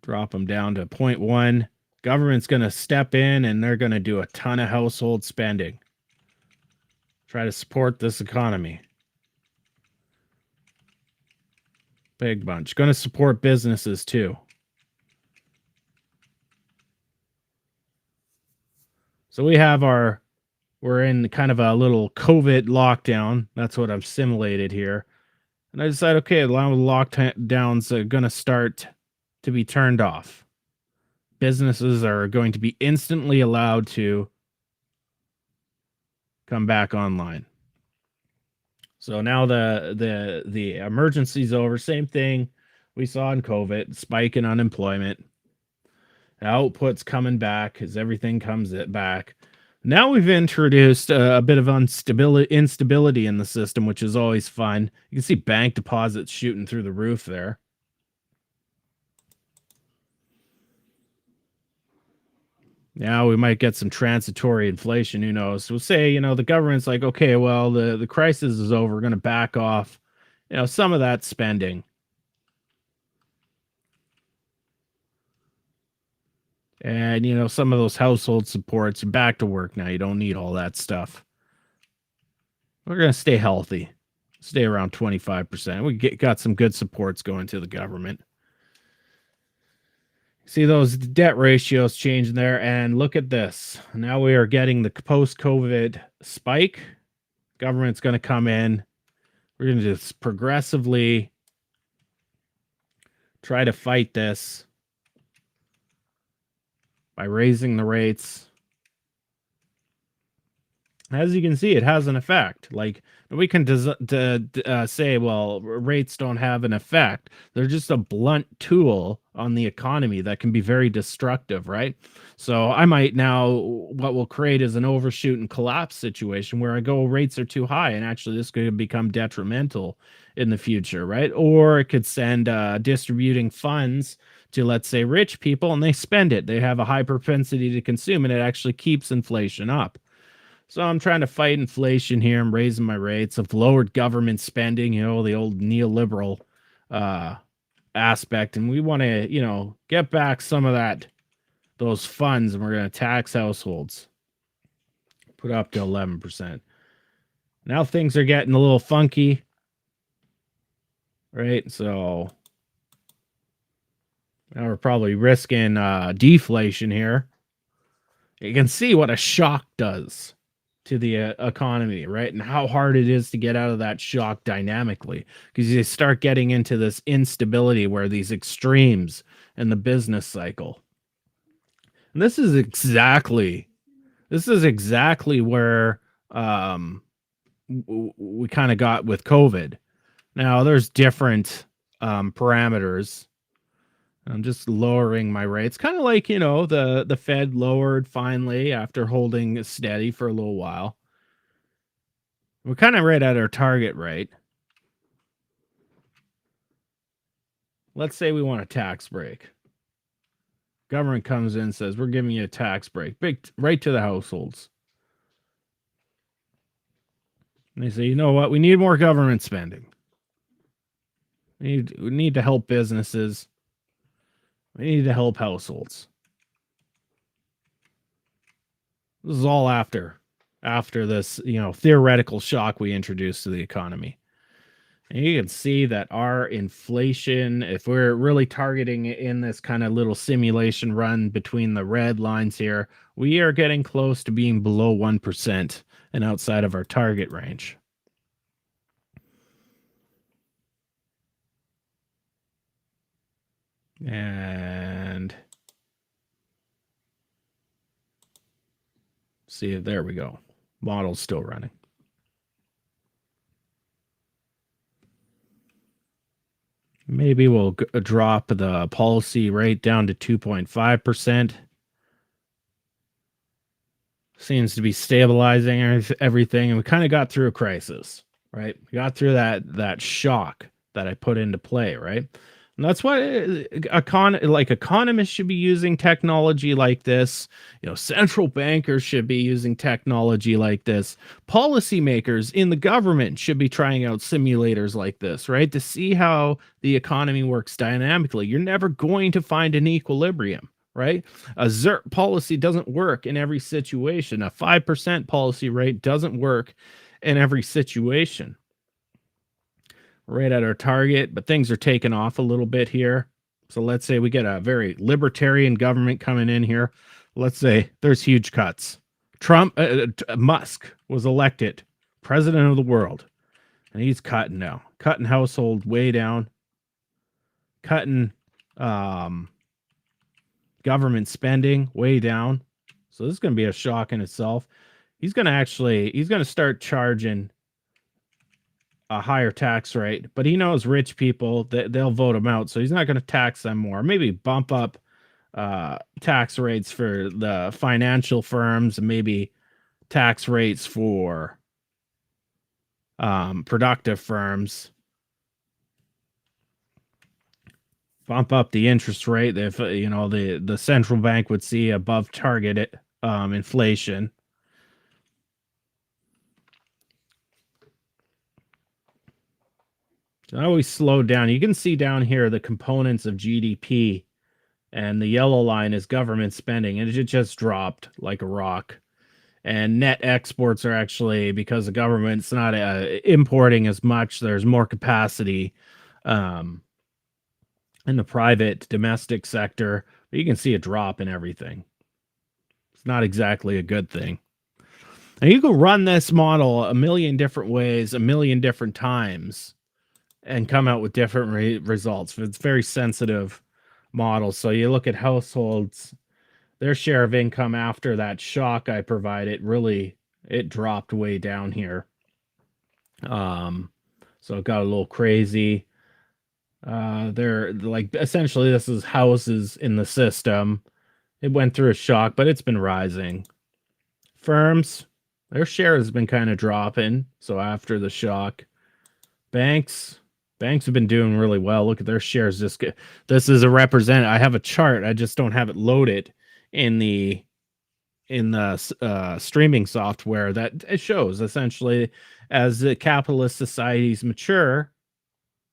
Drop them down to 0.1. Government's going to step in and they're going to do a ton of household spending. Try to support this economy. Big bunch. Going to support businesses too. So we're in kind of a little COVID lockdown. That's what I've simulated here. And I decided, okay, a lot of lockdowns are going to start to be turned off. Businesses are going to be instantly allowed to come back online. So now the emergency's over. Same thing we saw in COVID, spike in unemployment. Output's coming back as everything comes back. Now we've introduced a bit of instability in the system, which is always fun. You can see bank deposits shooting through the roof there. Now we might get some transitory inflation. Who knows? We'll say, the government's like, okay, well, the crisis is over. We're going to back off, some of that spending. And, some of those household supports, you're back to work now. You don't need all that stuff. We're going to stay healthy, stay around 25%. We got some good supports going to the government. See those debt ratios changing there, and look at this. Now we are getting the post-COVID spike. Government's going to come in. We're going to just progressively try to fight this by raising the rates. As you can see, it has an effect. Like, we can say, well, rates don't have an effect. They're just a blunt tool on the economy that can be very destructive, right? So I might now, what we'll create is an overshoot and collapse situation where I go, rates are too high, and actually this could become detrimental in the future, right? Or it could send distributing funds to, let's say, rich people, and they spend it. They have a high propensity to consume, and it actually keeps inflation up. So I'm trying to fight inflation here. I'm raising my rates. I've lowered government spending, the old neoliberal aspect. And we want to, get back some of those funds, and we're going to tax households. Put up to 11%. Now things are getting a little funky, right? So now we're probably risking deflation here. You can see what a shock does to the economy, right? And how hard it is to get out of that shock dynamically, because you start getting into this instability where these extremes in the business cycle. And this is exactly where we kind of got with COVID. Now there's different parameters. I'm just lowering my rates, kind of like, the Fed lowered finally after holding steady for a little while. We're kind of right at our target rate. let's say we want a tax break. Government comes in and says, we're giving you a tax break, big, right to the households. And they say, you know what? We need more government spending. We need to help businesses. We need to help households. This is all after this, theoretical shock we introduced to the economy. And you can see that our inflation, if we're really targeting it in this kind of little simulation run between the red lines here, we are getting close to being below 1% and outside of our target range. And see, there we go. Model's still running. Maybe we'll drop the policy rate down to 2.5%. Seems to be stabilizing everything, and we kind of got through a crisis, right? We got through that shock that I put into play, right? And that's why economists should be using technology like this. Central bankers should be using technology like this. Policymakers in the government should be trying out simulators like this, right? To see how the economy works dynamically. You're never going to find an equilibrium, right? A ZERP policy doesn't work in every situation. A 5% policy rate doesn't work in every situation. Right at our target, but things are taking off a little bit here. So let's say we get a very libertarian government coming in here. Let's say there's huge cuts. Musk was elected president of the world, and he's cutting now, cutting household way down, cutting government spending way down. So this is going to be a shock in itself. He's going to start charging a higher tax rate, but he knows rich people that they'll vote him out, so he's not going to tax them more. Maybe bump up tax rates for the financial firms, and maybe tax rates for productive firms. Bump up the interest rate if the central bank would see above target inflation. So I always slowed down. You can see down here the components of GDP, and the yellow line is government spending, and it just dropped like a rock. And net exports are actually, because the government's not importing as much, there's more capacity in the private domestic sector. But you can see a drop in everything. It's not exactly a good thing. And you can run this model a million different ways, a million different times, and come out with different results. It's very sensitive model. So you look at households, their share of income after that shock I provided, it dropped way down here. So it got a little crazy. They're like, essentially this is houses in the system. It went through a shock, but it's been rising. Firms, their share has been kind of dropping. So after the shock, banks have been doing really well. Look at their shares. This is a representative. I have a chart. I just don't have it loaded in the streaming software that it shows essentially as the capitalist societies mature,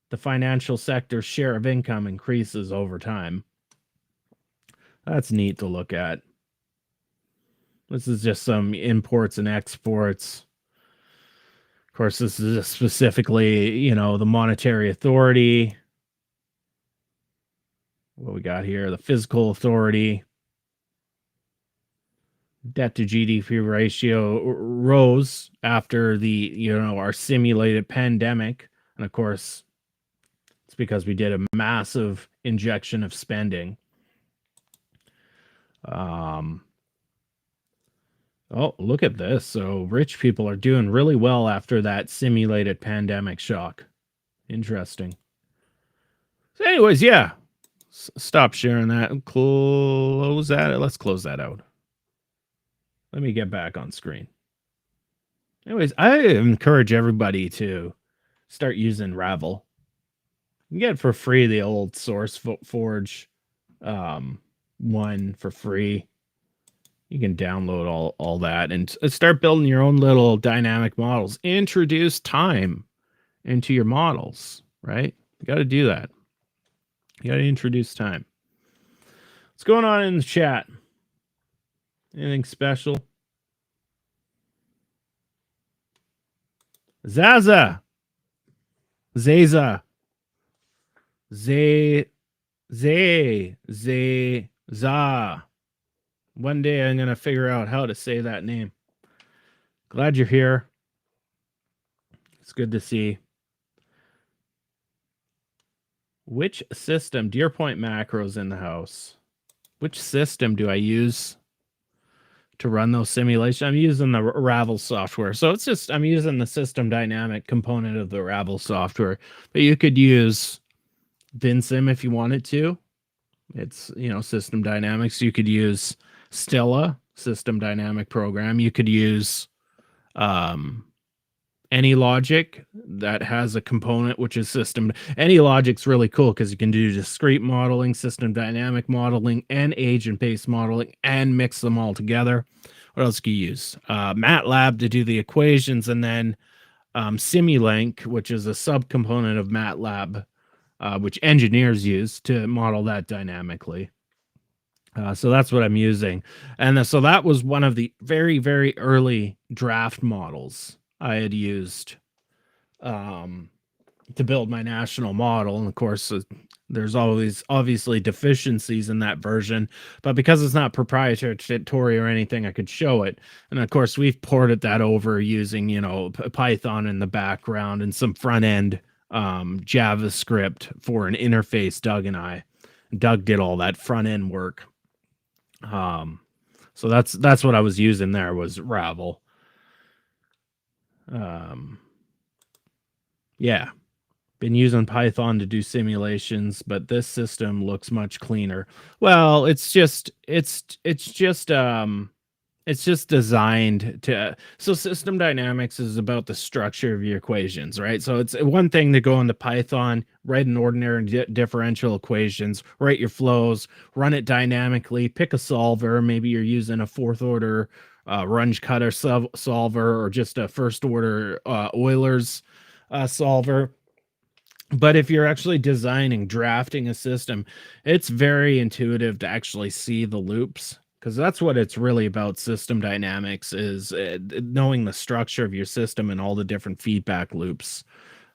the financial sector's share of income increases over time. That's neat to look at. This is just some imports and exports. Of course, this is specifically, the monetary authority. What we got here, the fiscal authority. Debt to GDP ratio rose after our simulated pandemic. And of course, it's because we did a massive injection of spending. Oh, look at this. So rich people are doing really well after that simulated pandemic shock. Interesting. So anyways, yeah. Stop sharing that. Close that. Let's close that out. Let me get back on screen. Anyways, I encourage everybody to start using Ravel. You get for free the old Source Forge one for free. You can download all that and start building your own little dynamic models. Introduce time into your models, right? You got to do that. You got to introduce time. What's going on in the chat? Anything special? Zaza. Za. One day I'm going to figure out how to say that name. Glad you're here. It's good to see. Which system? Deerpoint macros in the house. Which system do I use to run those simulations? I'm using the Ravel software. So it's just, I'm using the system dynamic component of the Ravel software. But you could use VinSim if you wanted to. It's, system dynamics. You could use Stella, system dynamic program. You could use AnyLogic that has a component which is system. AnyLogic's really cool because you can do discrete modeling, system dynamic modeling, and agent-based modeling, and mix them all together. What else can you use? MATLAB to do the equations, and then Simulink, which is a subcomponent of MATLAB, which engineers use to model that dynamically. So that's what I'm using. And so that was one of the very, very early draft models I had used to build my national model. And of course, there's always obviously deficiencies in that version, but because it's not proprietary or anything, I could show it. And of course, we've ported that over using, Python in the background and some front end JavaScript for an interface. Doug did all that front end work. So that's what I was using there was Ravel. Yeah, been using Python to do simulations, but this system looks much cleaner. Well, it's just designed to, so system dynamics is about the structure of your equations, right? So it's one thing to go into Python, write an ordinary differential equations, write your flows, run it dynamically, pick a solver. Maybe you're using a fourth order Runge cutter solver or just a first order Euler's solver. But if you're actually drafting a system, it's very intuitive to actually see the loops, because that's what it's really about. System dynamics is knowing the structure of your system and all the different feedback loops.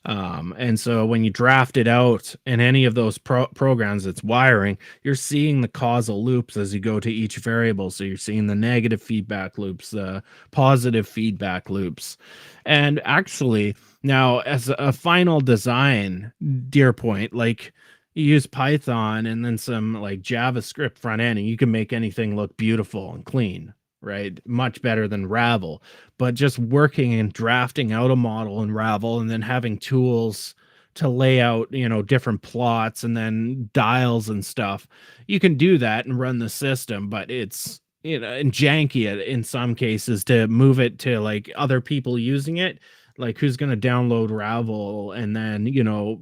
And so when you draft it out in any of those programs it's wiring, you're seeing the causal loops as you go to each variable. So you're seeing the negative feedback loops, the positive feedback loops. And actually, now as a final design, Deerpoint, like you use Python and then some like JavaScript front end, and you can make anything look beautiful and clean, right? Much better than Ravel. But just working and drafting out a model in Ravel and then having tools to lay out, different plots and then dials and stuff, you can do that and run the system, but it's, and janky in some cases to move it to like other people using it. Like who's going to download Ravel and then,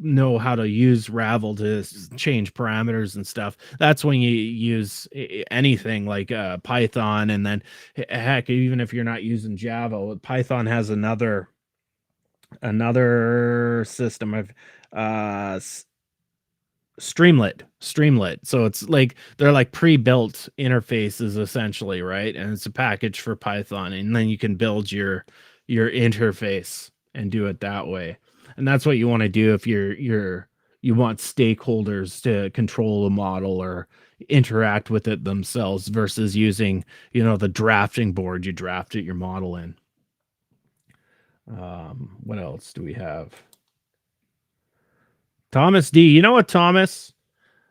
know how to use Ravel to change parameters and stuff. That's when you use anything like Python. And then heck, even if you're not using Java, Python has another system of Streamlit. So it's like they're like pre-built interfaces essentially, right? And it's a package for Python, and then you can build your interface and do it that way. And that's what you want to do if you want stakeholders to control the model or interact with it themselves versus using, the drafting board you drafted your model in. What else do we have? Thomas D. You know what, Thomas?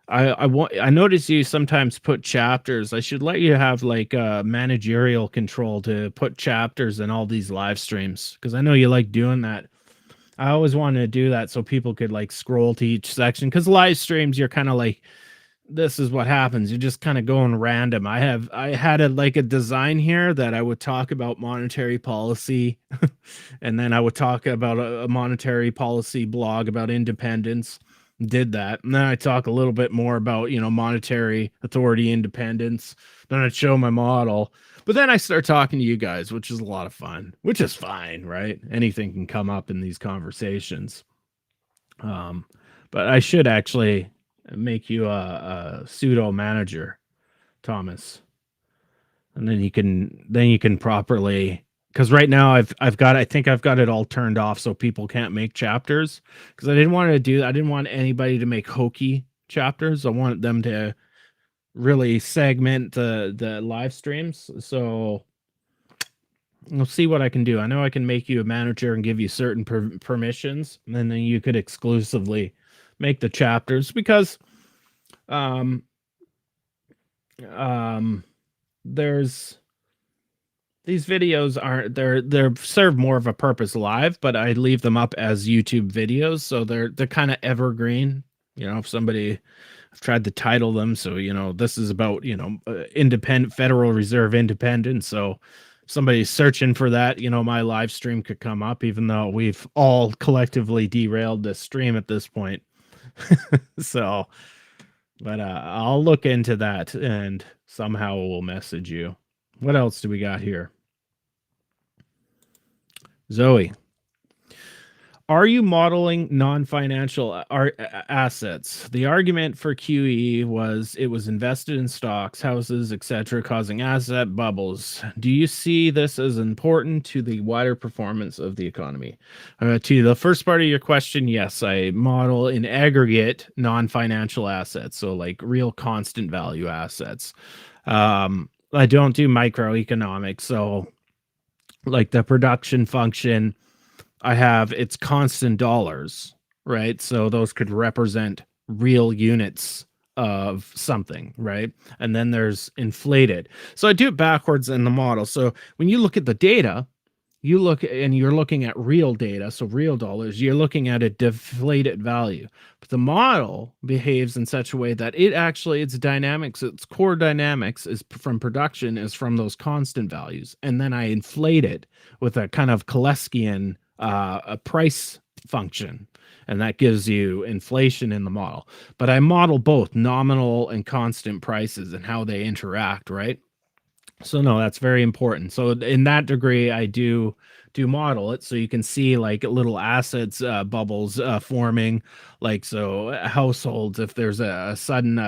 I notice you sometimes put chapters. I should let you have like managerial control to put chapters in all these live streams, because I know you like doing that. I always wanted to do that so people could like scroll to each section, because live streams you're kind of like, this is what happens. You're just kind of going random. I had a design here that I would talk about monetary policy and then I would talk about a monetary policy blog about independence. did that. And then I talk a little bit more about, monetary authority independence. Then I'd show my model. But then I start talking to you guys, which is a lot of fun, which is fine, right? Anything can come up in these conversations. But I should actually make you a pseudo manager, Thomas. And then you can properly, because right now I think I've got it all turned off so people can't make chapters, because I didn't want anybody to make hokey chapters. I wanted them to really segment the live streams. So we'll see what I can do. I know I can make you a manager and give you certain permissions, and then you could exclusively make the chapters, because there's these videos aren't they're serve more of a purpose live, but I leave them up as YouTube videos, so they're kind of evergreen. If somebody, I've tried to title them, so this is about independent Federal Reserve independence. So if somebody's searching for that, my live stream could come up, even though we've all collectively derailed this stream at this point. So, but I'll look into that and somehow we'll message you. What else do we got here? Zoe, are you modeling non-financial assets? The argument for QE was it was invested in stocks, houses, etc., causing asset bubbles. Do you see this as important to the wider performance of the economy? To the first part of your question, yes, I model in aggregate non-financial assets, so like real constant value assets. I don't do microeconomics, so like the production function, I have it's constant dollars, right? So those could represent real units of something, right? And then there's inflated. So I do it backwards in the model. So when you look at the data, you're looking at real data, so real dollars, you're looking at a deflated value. But the model behaves in such a way that its dynamics, its core dynamics is from production, is from those constant values. And then I inflate it with a kind of Koleskian a price function. And that gives you inflation in the model. But I model both nominal and constant prices and how they interact, right? So no, that's very important. So in that degree, I do model it, so you can see like little assets bubbles forming, like so households. If there's a sudden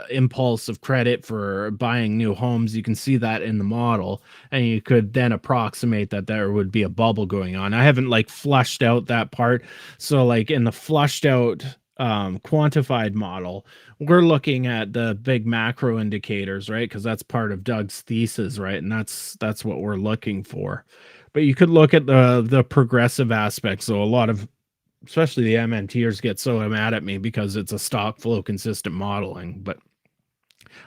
impulse of credit for buying new homes, you can see that in the model, and you could then approximate that there would be a bubble going on. I haven't like flushed out that part, so like in the flushed out quantified model, we're looking at the big macro indicators, right? Because that's part of Doug's thesis, right? And that's what we're looking for. But you could look at the progressive aspects. So a lot of, especially the MNTers, get so mad at me because it's a stock flow consistent modeling, but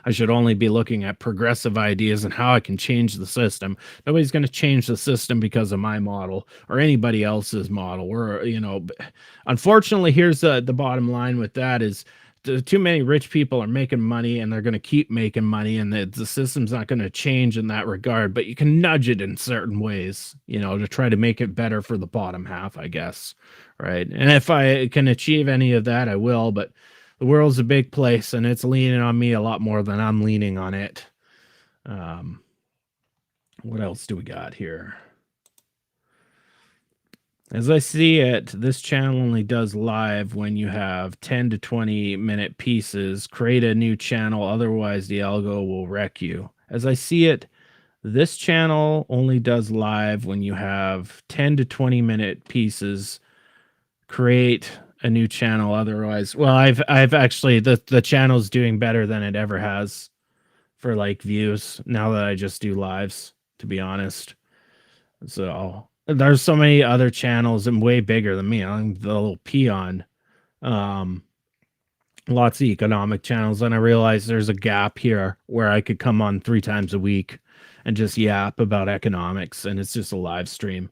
I should only be looking at progressive ideas and how I can change the system. Nobody's going to change the system because of my model or anybody else's model. Unfortunately, here's the bottom line with that is too many rich people are making money, and they're going to keep making money, and the system's not going to change in that regard. But you can nudge it in certain ways, to try to make it better for the bottom half, I guess. Right. And if I can achieve any of that, I will. But the world's a big place, and it's leaning on me a lot more than I'm leaning on it. What else do we got here? As I see it, this channel only does live when you have 10 to 20 minute pieces. Create a new channel, otherwise the algo will wreck you. As I see it, this channel only does live when you have 10 to 20 minute pieces. Create a new channel, otherwise, well, I've actually, the channel's doing better than it ever has for like views now that I just do lives, to be honest. So there's so many other channels and way bigger than me. I'm the little peon. Lots of economic channels, and I realized there's a gap here where I could come on 3 times a week and just yap about economics, and it's just a live stream.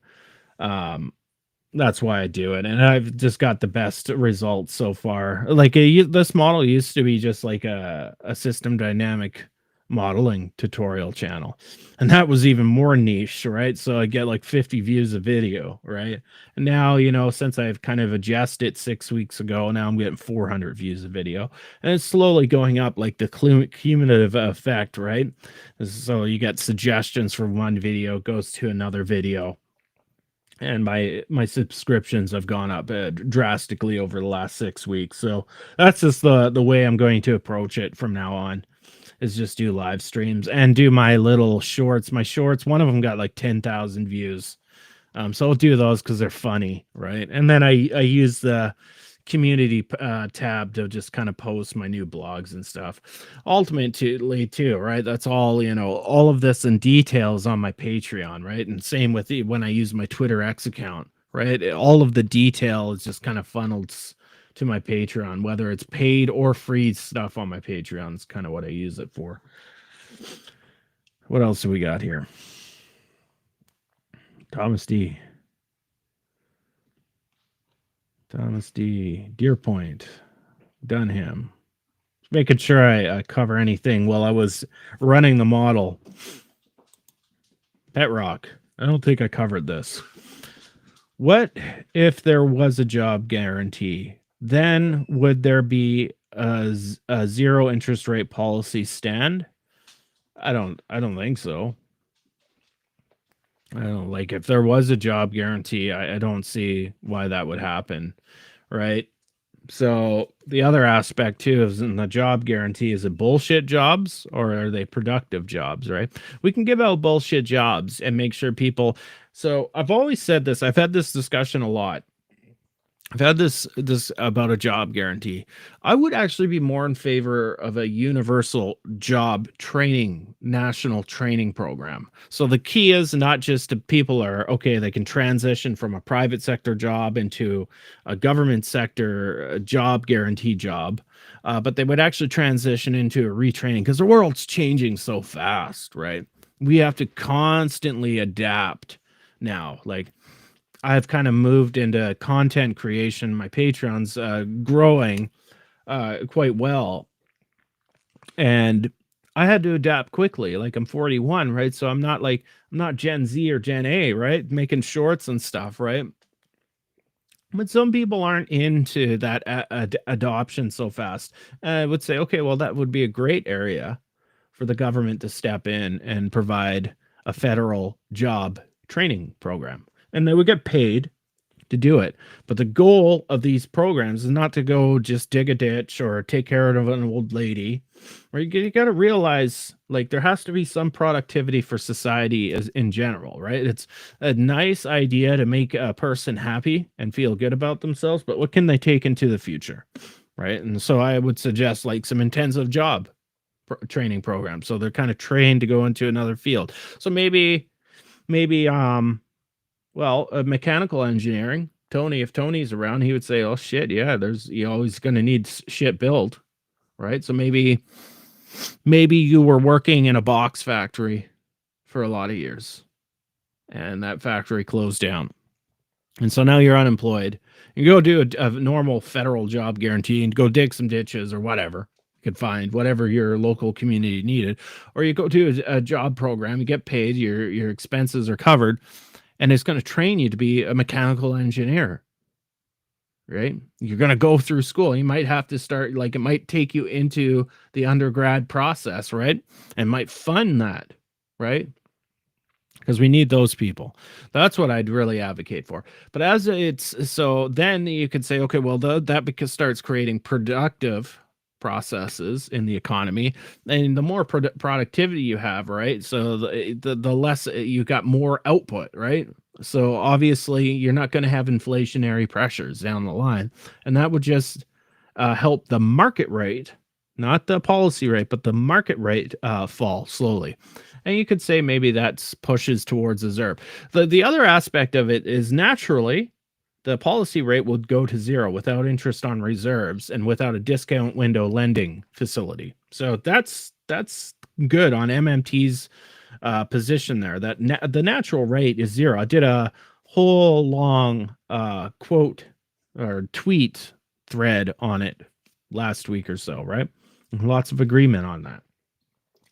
That's why I do it, and I've just got the best results so far. Like this model used to be just like a system dynamic modeling tutorial channel, and that was even more niche, right? So I get like 50 views a video, right? And now, since I've kind of adjusted 6 weeks ago, now I'm getting 400 views a video, and it's slowly going up, like the cumulative effect, right? So you get suggestions from one video, goes to another video, and my subscriptions have gone up drastically over the last 6 weeks. So that's just the way I'm going to approach it from now on, is just do live streams and do my little shorts. My shorts, one of them got like 10,000 views. So I'll do those because they're funny, right? And then I use the community tab to just kind of post my new blogs and stuff. Ultimately, too, right? That's all, all of this in details on my Patreon, right? And same with when I use my Twitter X account, right? All of the detail is just kind of funneled to my Patreon, whether it's paid or free stuff on my Patreon. Is kind of what I use it for. What else do we got here? Thomas D. Deer Point, Dunham. Making sure I cover anything while I was running the model. Pet Rock. I don't think I covered this. What if there was a job guarantee? Then would there be a zero interest rate policy stand? I don't think so. I don't, like, if there was a job guarantee, I don't see why that would happen, right? So the other aspect too is in the job guarantee, is it bullshit jobs or are they productive jobs, right? We can give out bullshit jobs and make sure people. So I've always said this, I've had this discussion a lot. I've had this about a job guarantee. I would actually be more in favor of a universal job training, national training program. So the key is not just to people are okay, they can transition from a private sector job into a government sector job guarantee job, but they would actually transition into a retraining because the world's changing so fast, right? We have to constantly adapt now. Like, I've kind of moved into content creation. My Patreon's growing quite well. And I had to adapt quickly. Like, I'm 41, right? So I'm not Gen Z or Gen A, right? Making shorts and stuff, right? But some people aren't into that adoption so fast. I would say, okay, well, that would be a great area for the government to step in and provide a federal job training program. And they would get paid to do it. But the goal of these programs is not to go just dig a ditch or take care of an old lady. Or you got to realize, like, there has to be some productivity for society as in general, right? It's a nice idea to make a person happy and feel good about themselves, but what can they take into the future, right? And so I would suggest like some intensive job training programs, so they're kind of trained to go into another field. So maybe mechanical engineering. Tony, if Tony's around, he would say, "Oh shit, yeah, you're always going to need shit built, right?" So maybe you were working in a box factory for a lot of years, and that factory closed down, and so now you're unemployed. You go do a normal federal job guarantee and go dig some ditches or whatever. You could find whatever your local community needed, or you go to a job program, you get paid, your expenses are covered. And it's going to train you to be a mechanical engineer, right? You're going to go through school. You might have to start, like, it might take you into the undergrad process, right? And might fund that, right? Because we need those people. That's what I'd really advocate for. But as it's, so then you could say, okay, well, that because starts creating productive processes in the economy, and the more productivity you have, right? So the less you got more output, right? So obviously you're not going to have inflationary pressures down the line, and that would just help the market rate, not the policy rate, but the market rate fall slowly. And you could say maybe that pushes towards a ZERP. The other aspect of it is, naturally the policy rate would go to zero without interest on reserves and without a discount window lending facility. So that's good on MMT's position there. That the natural rate is zero. I did a whole long quote or tweet thread on it last week or so, right? Lots of agreement on that.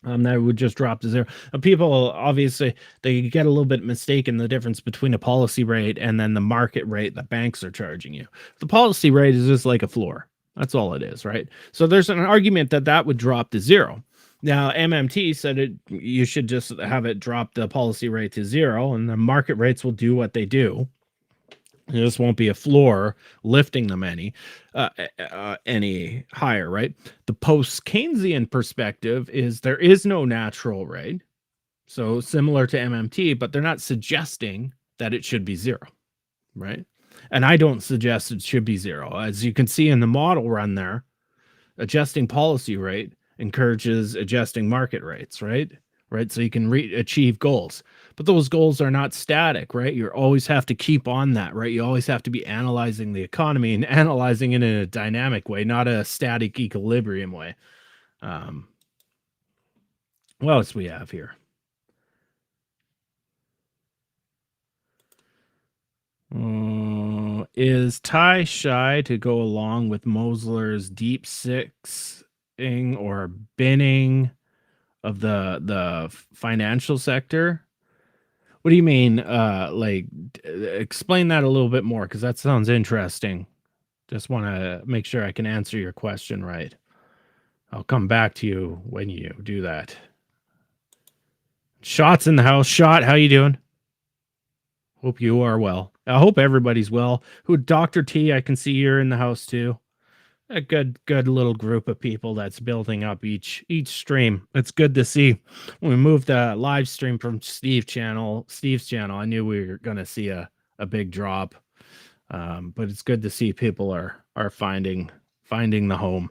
That would just drop to zero. People obviously they get a little bit mistaken the difference between a policy rate and then the market rate that banks are charging you. The policy rate is just like a floor. That's all it is, right? So there's an argument that that would drop to zero. Now MMT said you should just have it drop the policy rate to zero, and the market rates will do what they do. This won't be a floor lifting them any higher, right? The post-Keynesian perspective is there is no natural rate, so similar to MMT, but they're not suggesting that it should be zero, right? And I don't suggest it should be zero. As you can see in the model run there, adjusting policy rate encourages adjusting market rates, right? Right, so you can achieve goals. But those goals are not static, right? You always have to keep on that, right? You always have to be analyzing the economy and analyzing it in a dynamic way, not a static equilibrium way. What else we have here? Is Ty shy to go along with Mosler's deep sixing or binning of the financial sector? What do you mean? Explain that a little bit more, because that sounds interesting. Just want to make sure I can answer your question right. I'll come back to you when you do that. Shot's in the house. Shot, how you doing? Hope you are well. I hope everybody's well. Who, Dr. T, I can see you're in the house too. A good little group of people that's building up each stream. It's good to see. When we moved the live stream from Steve's channel, I knew we were going to see a big drop. But it's good to see people are finding the home.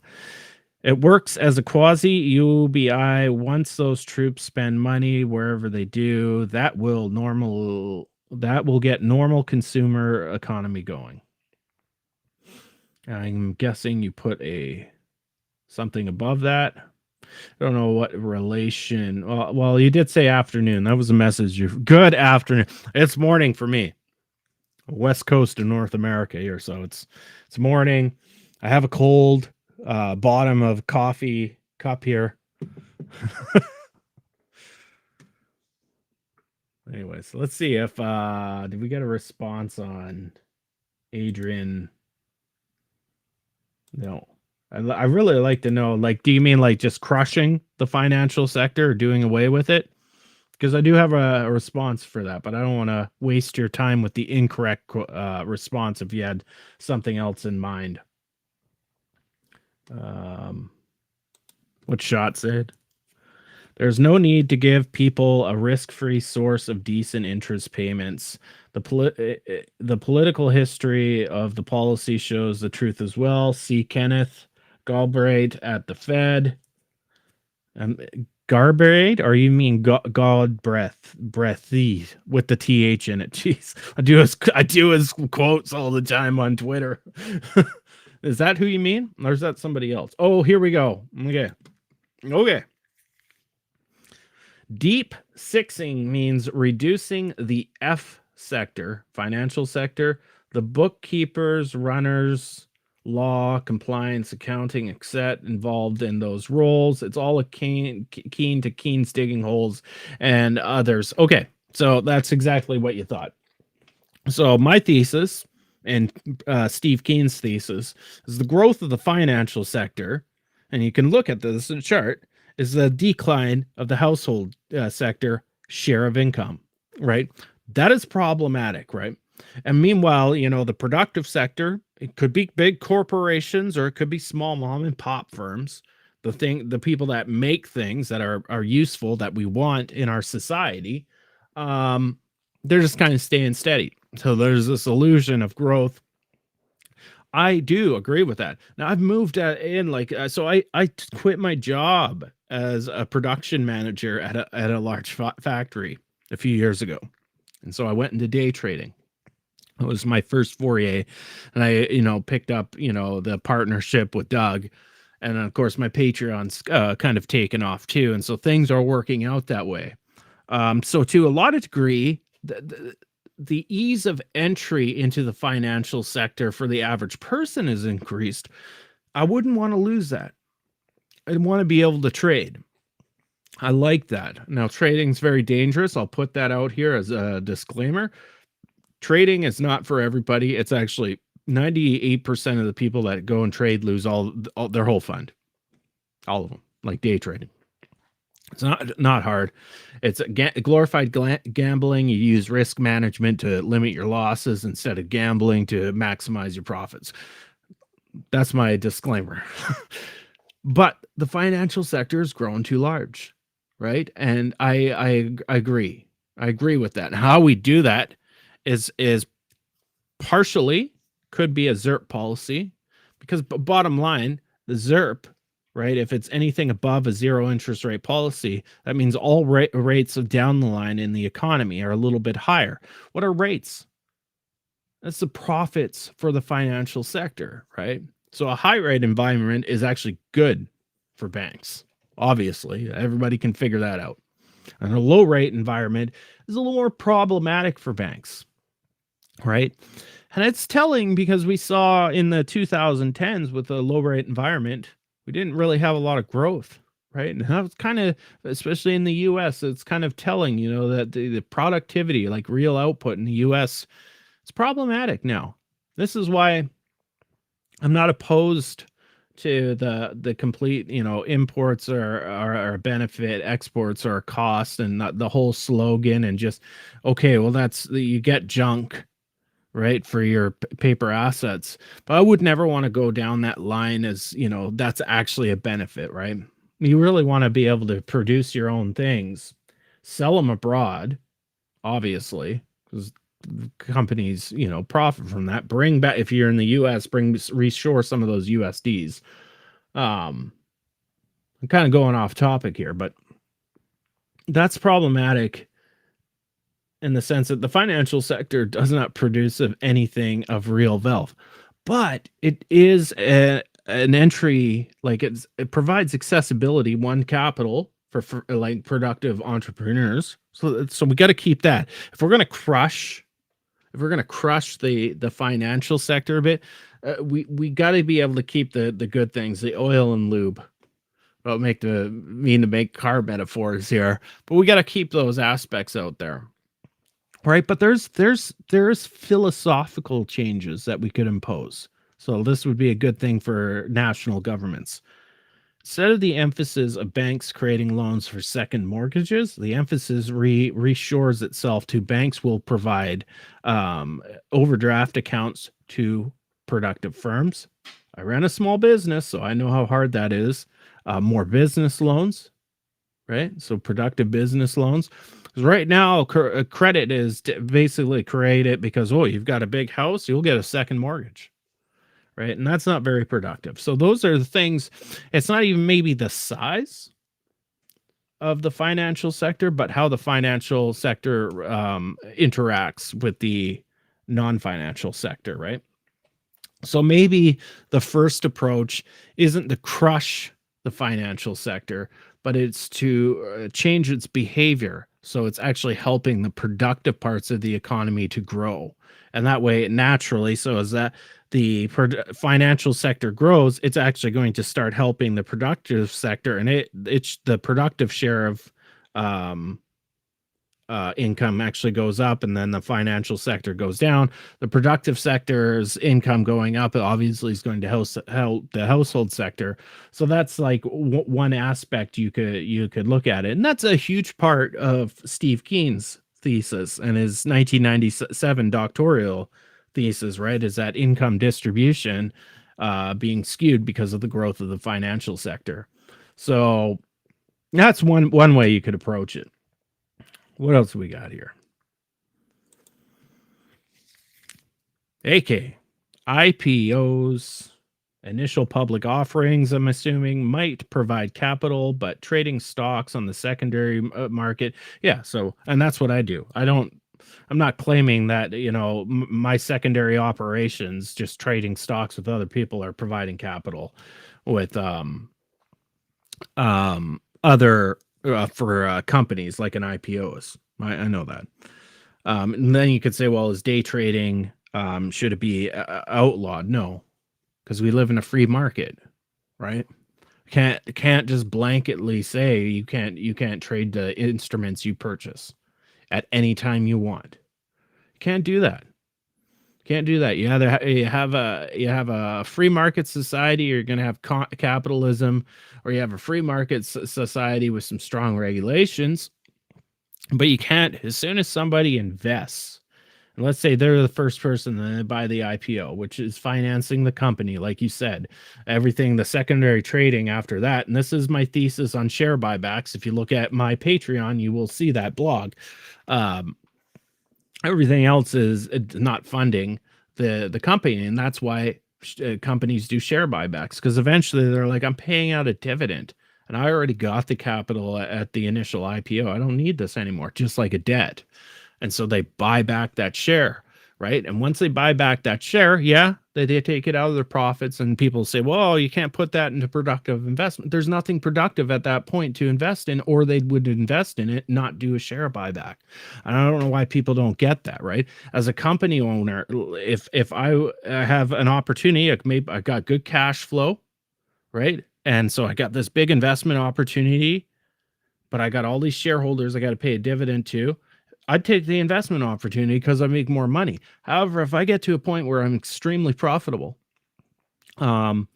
It works as a quasi UBI. Once those troops spend money wherever they do, that will get normal consumer economy going. I'm guessing you put something above that. I don't know what relation. Well, you did say afternoon. That was a message. Good afternoon. It's morning for me. West Coast of North America here, so it's morning. I have a cold bottom of coffee cup here. Anyways, let's see if did we get a response on Adrian? No. I really like to know, do you mean just crushing the financial sector or doing away with it? Because I do have a response for that, but I don't want to waste your time with the incorrect response if you had something else in mind. What Shot said? There's no need to give people a risk-free source of decent interest payments. The political history of the policy shows the truth as well. See Kenneth Galbraith at the Fed. Galbraith, or you mean God breathy with the TH in it? Jeez, I do his quotes all the time on Twitter. Is that who you mean, or is that somebody else? Oh, here we go. Okay. Deep sixing means reducing the F sector, financial sector, the bookkeepers, runners, law, compliance, accounting, etc. involved in those roles. It's all a keen to Keynes digging holes and others. Okay, so that's exactly what you thought. So my thesis and Steve Keynes' thesis is the growth of the financial sector, and you can look at this in a chart, is the decline of the household sector share of income, right? That is problematic, right? And meanwhile, the productive sector, it could be big corporations or it could be small mom and pop firms, the people that make things that are useful, that we want in our society, they're just kind of staying steady. So there's this illusion of growth. I do agree with that. Now I've moved in so I quit my job as a production manager at a large factory a few years ago. And so I went into day trading. It was my first foray, and I, picked up, the partnership with Doug, and of course my Patreon's kind of taken off too, and so things are working out that way. So to a lot of degree, the ease of entry into the financial sector for the average person is increased. I wouldn't want to lose that. I'd want to be able to trade. I like that. Now, trading's very dangerous. I'll put that out here as a disclaimer. Trading is not for everybody. It's actually 98% of the people that go and trade lose all their whole fund, all of them, like day trading. It's not hard. It's glorified gambling. You use risk management to limit your losses instead of gambling to maximize your profits. That's my disclaimer. But the financial sector has grown too large, right? And I agree. I agree with that. And how we do that is partially could be a ZERP policy, because bottom line, the ZERP, right? If it's anything above a zero interest rate policy, that means all rates of down the line in the economy are a little bit higher. What are rates? That's the profits for the financial sector, right? So a high rate environment is actually good for banks. Obviously, everybody can figure that out. And a low rate environment is a little more problematic for banks, right? And it's telling because we saw in the 2010s with a low rate environment, we didn't really have a lot of growth, right? And that's kind of, especially in the US, it's kind of telling, that the productivity, like real output in the US, it's problematic now. This is why I'm not opposed to the complete, imports are a benefit, exports are a cost, and the whole slogan, and just, okay, well, you get junk, right, for your paper assets. But I would never want to go down that line as, that's actually a benefit, right? You really want to be able to produce your own things, sell them abroad, obviously, because companies, profit from that. Bring back, if you're in the US, reshore some of those USDs. I'm kind of going off topic here, but that's problematic in the sense that the financial sector does not produce anything of real wealth, but it is an entry, like it provides accessibility, capital for like productive entrepreneurs. So we got to keep that. If we're going to crush the financial sector a bit, we got to be able to keep the good things, the oil and lube. I'll make car metaphors here, but we got to keep those aspects out there. Right, but there's philosophical changes that we could impose. So this would be a good thing for national governments. Instead of the emphasis of banks creating loans for second mortgages, the emphasis reshores itself to banks will provide overdraft accounts to productive firms. I ran a small business, so I know how hard that is. More business loans, right? So productive business loans. Right now, credit is basically created because, you've got a big house, you'll get a second mortgage, right? And that's not very productive. So those are the things. It's not even maybe the size of the financial sector, but how the financial sector interacts with the non-financial sector, right? So maybe the first approach isn't to crush the financial sector, but it's to change its behavior. So it's actually helping the productive parts of the economy to grow. And that way, naturally, so as that the financial sector grows, it's actually going to start helping the productive sector, and it's the productive share of income actually goes up, and then the financial sector goes down. The productive sector's income going up obviously is going to help the household sector. So that's like one aspect you could look at it, and that's a huge part of Steve Keynes' thesis and his 1997 doctoral thesis, right? Is that income distribution being skewed because of the growth of the financial sector. So that's one way you could approach it. What else we got here? AK, IPOs, initial public offerings, I'm assuming, might provide capital, but trading stocks on the secondary market. Yeah, so, and that's what I do. I'm not claiming that, my secondary operations, just trading stocks with other people, are providing capital with other for companies like an IPOs. I know that. And then you could say, well, is day trading, should it be outlawed? No, because we live in a free market, right? Can't just blanketly say you can't trade the instruments you purchase at any time you want. Can't do that. Can't do that. You have a free market society, or you're going to have capitalism, or you have a free market society with some strong regulations. But you can't, as soon as somebody invests, and let's say they're the first person to buy the IPO, which is financing the company, like you said, everything, the secondary trading after that. And this is my thesis on share buybacks. If you look at my Patreon, you will see that blog. Everything else is not funding the company, and that's why companies do share buybacks, because eventually they're like, I'm paying out a dividend and I already got the capital at the initial IPO. I don't need this anymore, just like a debt. And so they buy back that share, right? And once they buy back that share, they take it out of their profits, and people say, well, you can't put that into productive investment. There's nothing productive at that point to invest in, or they would invest in it, not do a share buyback. And I don't know why people don't get that, right? As a company owner, if I have an opportunity, I got good cash flow, right? And so I got this big investment opportunity, but I got all these shareholders I got to pay a dividend to. I'd take the investment opportunity because I make more money. However, if I get to a point where I'm extremely profitable, and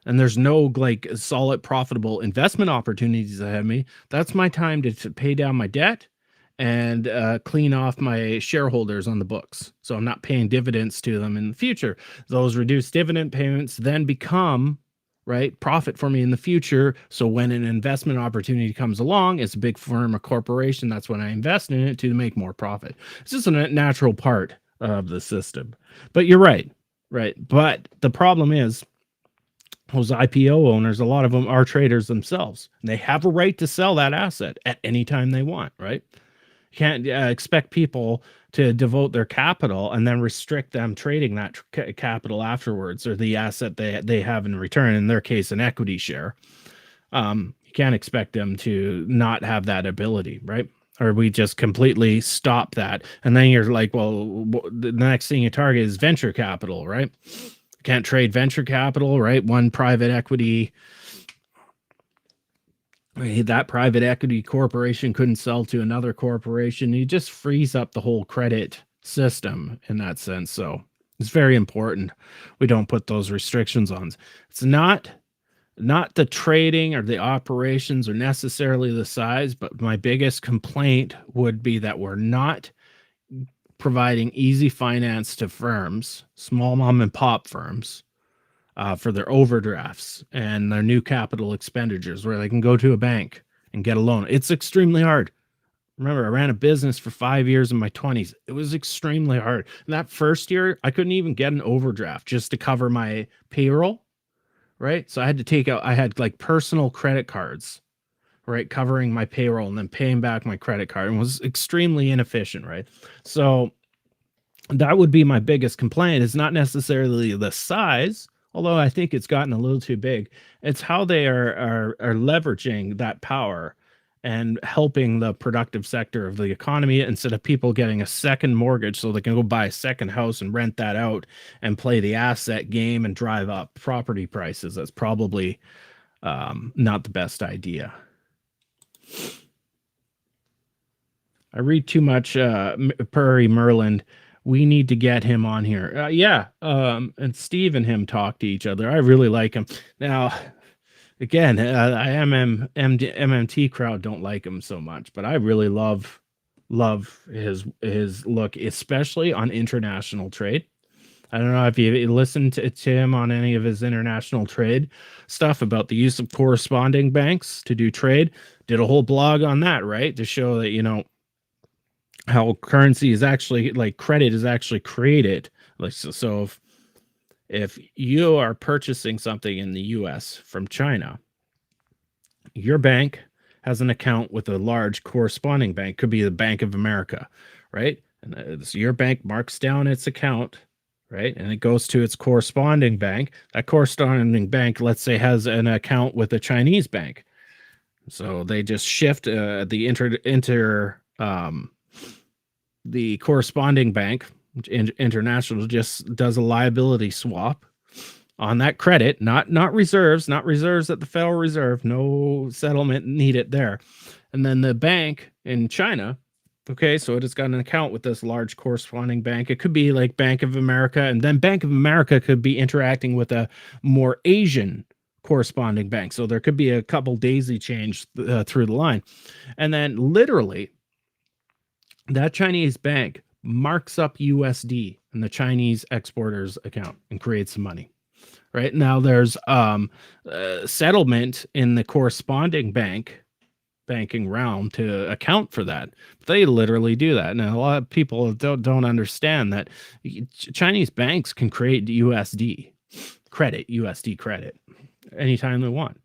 there's no like solid profitable investment opportunities ahead of me, that's my time to pay down my debt and clean off my shareholders on the books. So I'm not paying dividends to them in the future. Those reduced dividend payments then become profit for me in the future. So when an investment opportunity comes along, it's a big firm, a corporation, that's when I invest in it to make more profit. It's just a natural part of the system. But you're right. But the problem is, those IPO owners, a lot of them are traders themselves, and they have a right to sell that asset at any time they want, right? You can't expect people to devote their capital and then restrict them trading that capital afterwards, or the asset they have in return, in their case, an equity share. You can't expect them to not have that ability, right? Or we just completely stop that. And then you're like, well, the next thing you target is venture capital, right? Can't trade venture capital, right? One private equity, that private equity corporation couldn't sell to another corporation. You just freeze up the whole credit system in that sense. So it's very important we don't put those restrictions on. It's not the trading or the operations or necessarily the size, but my biggest complaint would be that we're not providing easy finance to firms, small mom and pop firms, for their overdrafts and their new capital expenditures, where they can go to a bank and get a loan. It's extremely hard. Remember, I ran a business for 5 years in my 20s. It was extremely hard. And that first year, I couldn't even get an overdraft just to cover my payroll, right? So I had like personal credit cards, right, covering my payroll and then paying back my credit card, and was extremely inefficient, right? So that would be my biggest complaint. It's not necessarily the size, although I think it's gotten a little too big. It's how they are leveraging that power and helping the productive sector of the economy, instead of people getting a second mortgage so they can go buy a second house and rent that out and play the asset game and drive up property prices. That's probably not the best idea. I read too much Prairie Merlin. We need to get him on here. And Steve and him talk to each other. I really like him. Now, again, MMT crowd don't like him so much, but I really love his look, especially on international trade. I don't know if you listened to him on any of his international trade stuff about the use of corresponding banks to do trade. Did a whole blog on that, right? To show that, how currency is actually, like, credit is actually created. Like, so if you are purchasing something in the US from China, your bank has an account with a large corresponding bank, could be the Bank of America, right? And so your bank marks down its account, right? And it goes to its corresponding bank. That corresponding bank, let's say, has an account with a Chinese bank. So they just shift the corresponding bank, international, just does a liability swap, on that credit, not reserves at the Federal Reserve, no settlement needed there. And then the bank in China, okay, so it has got an account with this large corresponding bank. It could be like Bank of America, and then Bank of America could be interacting with a more Asian corresponding bank. So there could be a couple daisy chains through the line. And then literally that Chinese bank marks up USD in the Chinese exporter's account and creates some money. Right now, there's settlement in the corresponding banking realm to account for that. But they literally do that. Now, a lot of people don't understand that Chinese banks can create USD credit anytime they want.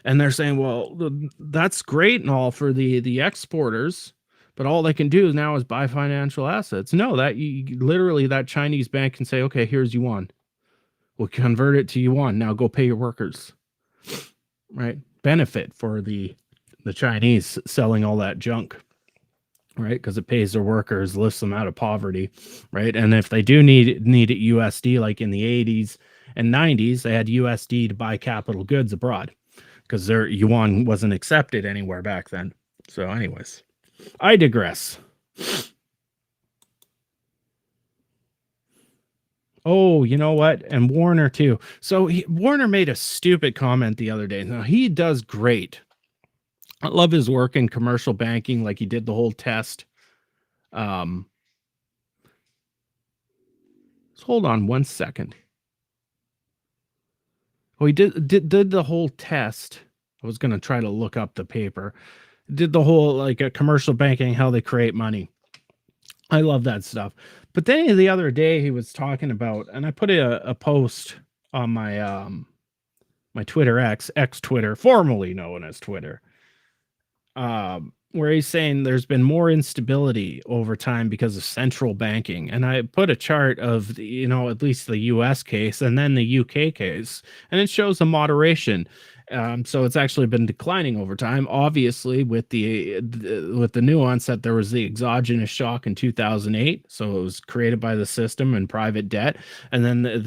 And they're saying, well, that's great and all for the exporters, but all they can do now is buy financial assets. No, literally that Chinese bank can say, okay, here's yuan. We'll convert it to yuan. Now go pay your workers. Right? Benefit for the Chinese selling all that junk. Right? Because it pays their workers, lifts them out of poverty. Right? And if they do need it USD, like in the 80s and 90s, they had USD to buy capital goods abroad because their yuan wasn't accepted anywhere back then. So anyways, I digress. Oh, you know what? And Warner too. So Warner made a stupid comment the other day. Now he does great. I love his work in commercial banking. Like he did the whole test. Hold on one second. Oh, he did the whole test. I was going to try to look up the paper. Did the whole like a commercial banking, how they create money. I love that stuff. But then the other day he was talking about, and I put a post on my my Twitter ex Twitter, formerly known as Twitter, where he's saying there's been more instability over time because of central banking. And I put a chart of the, at least the US case and then the UK case, and it shows a moderation. So it's actually been declining over time, obviously with the nuance that there was the exogenous shock in 2008. So it was created by the system and private debt. And then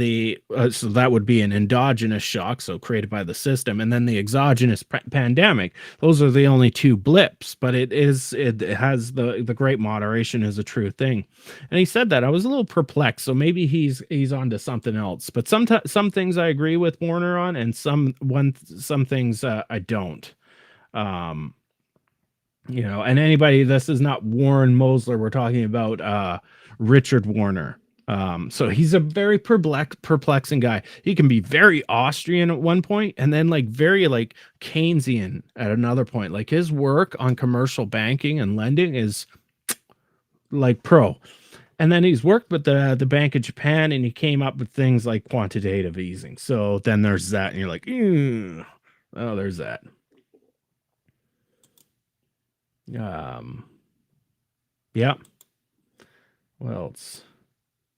so that would be an endogenous shock, so created by the system. And then the exogenous pandemic. Those are the only two blips, but it has the great moderation is a true thing. And he said that. I was a little perplexed. So maybe he's onto something else. But some things I agree with Warner on, and some things I don't. And anybody, this is not Warren Mosler. We're talking about Richard Warner. So he's a very perplexing guy. He can be very Austrian at one point and then like very like Keynesian at another point. Like his work on commercial banking and lending is like pro. And then he's worked with the Bank of Japan, and he came up with things like quantitative easing. So then there's that, and you're like, oh, there's that. Yeah. What else?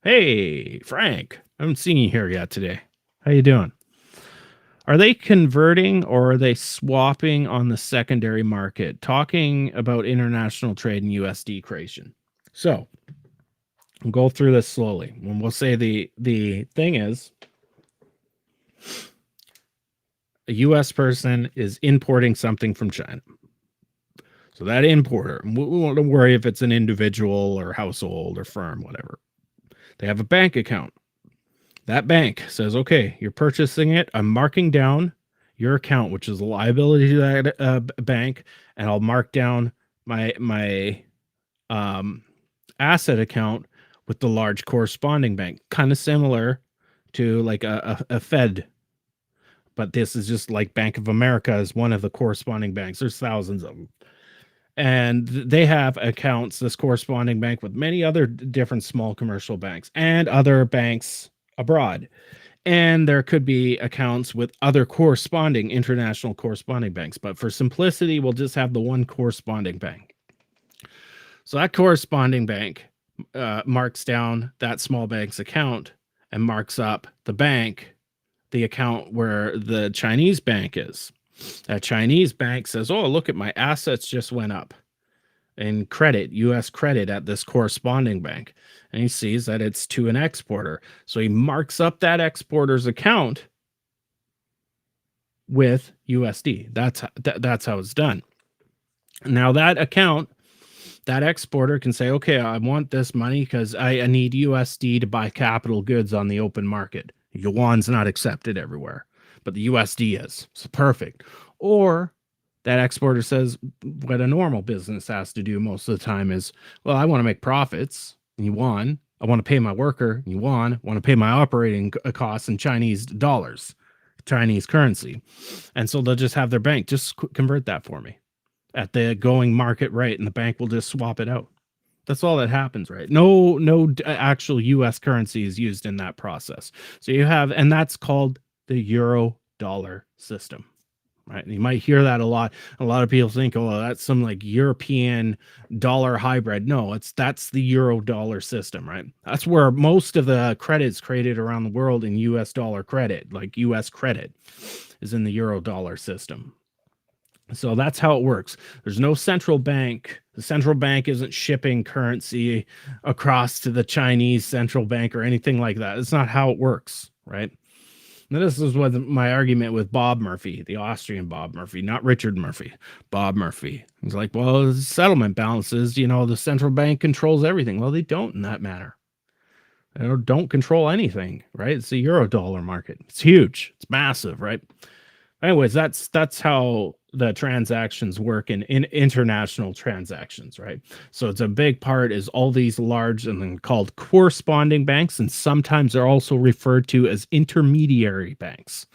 Hey, Frank. I haven't seen you here yet today. How you doing? Are they converting or are they swapping on the secondary market? Talking about international trade and USD creation. So we'll go through this slowly. And we'll say the thing is, a U.S. person is importing something from China. So that importer, we won't worry if it's an individual or household or firm, whatever. They have a bank account. That bank says, okay, you're purchasing it. I'm marking down your account, which is a liability to that bank, and I'll mark down my asset account with the large corresponding bank. Kind of similar to like a Fed. But this is just like Bank of America is one of the corresponding banks. There's thousands of them. And they have accounts, this corresponding bank, with many other different small commercial banks and other banks abroad. And there could be accounts with other international corresponding banks. But for simplicity, we'll just have the one corresponding bank. So that corresponding bank marks down that small bank's account and marks up the account where the Chinese bank is. That Chinese bank says, oh, look at my assets just went up in credit, U.S. credit at this corresponding bank. And he sees that it's to an exporter. So he marks up that exporter's account with USD. That's how it's done. Now that account, that exporter can say, okay, I want this money because I need USD to buy capital goods on the open market. Yuan's not accepted everywhere, but the USD is. So perfect. Or that exporter says what a normal business has to do most of the time is, well, I want to make profits in yuan. I want to pay my worker in yuan. I want to pay my operating costs in Chinese dollars, Chinese currency. And so they'll just have their bank just convert that for me at the going market rate, and the bank will just swap it out. That's all that happens, right? No actual US currency is used in that process. So you have, and that's called the euro dollar system, right? And you might hear that a lot. A lot of people think, oh, that's some like European dollar hybrid. No, that's the euro dollar system, right? That's where most of the credit's created around the world in US dollar credit, like US credit is in the euro dollar system. So that's how it works. There's no central bank. The central bank isn't shipping currency across to the Chinese central bank or anything like that. It's not how it works, right? And this is what my argument with Bob Murphy, the Austrian Bob Murphy, not Richard Murphy, Bob Murphy. He's like, well, settlement balances, the central bank controls everything. Well, they don't in that matter. They don't control anything, right? It's a euro dollar market. It's huge. It's massive, right? Anyways, that's how the transactions work in international transactions, right? So it's a big part is all these large and then called corresponding banks, and sometimes they're also referred to as intermediary banks.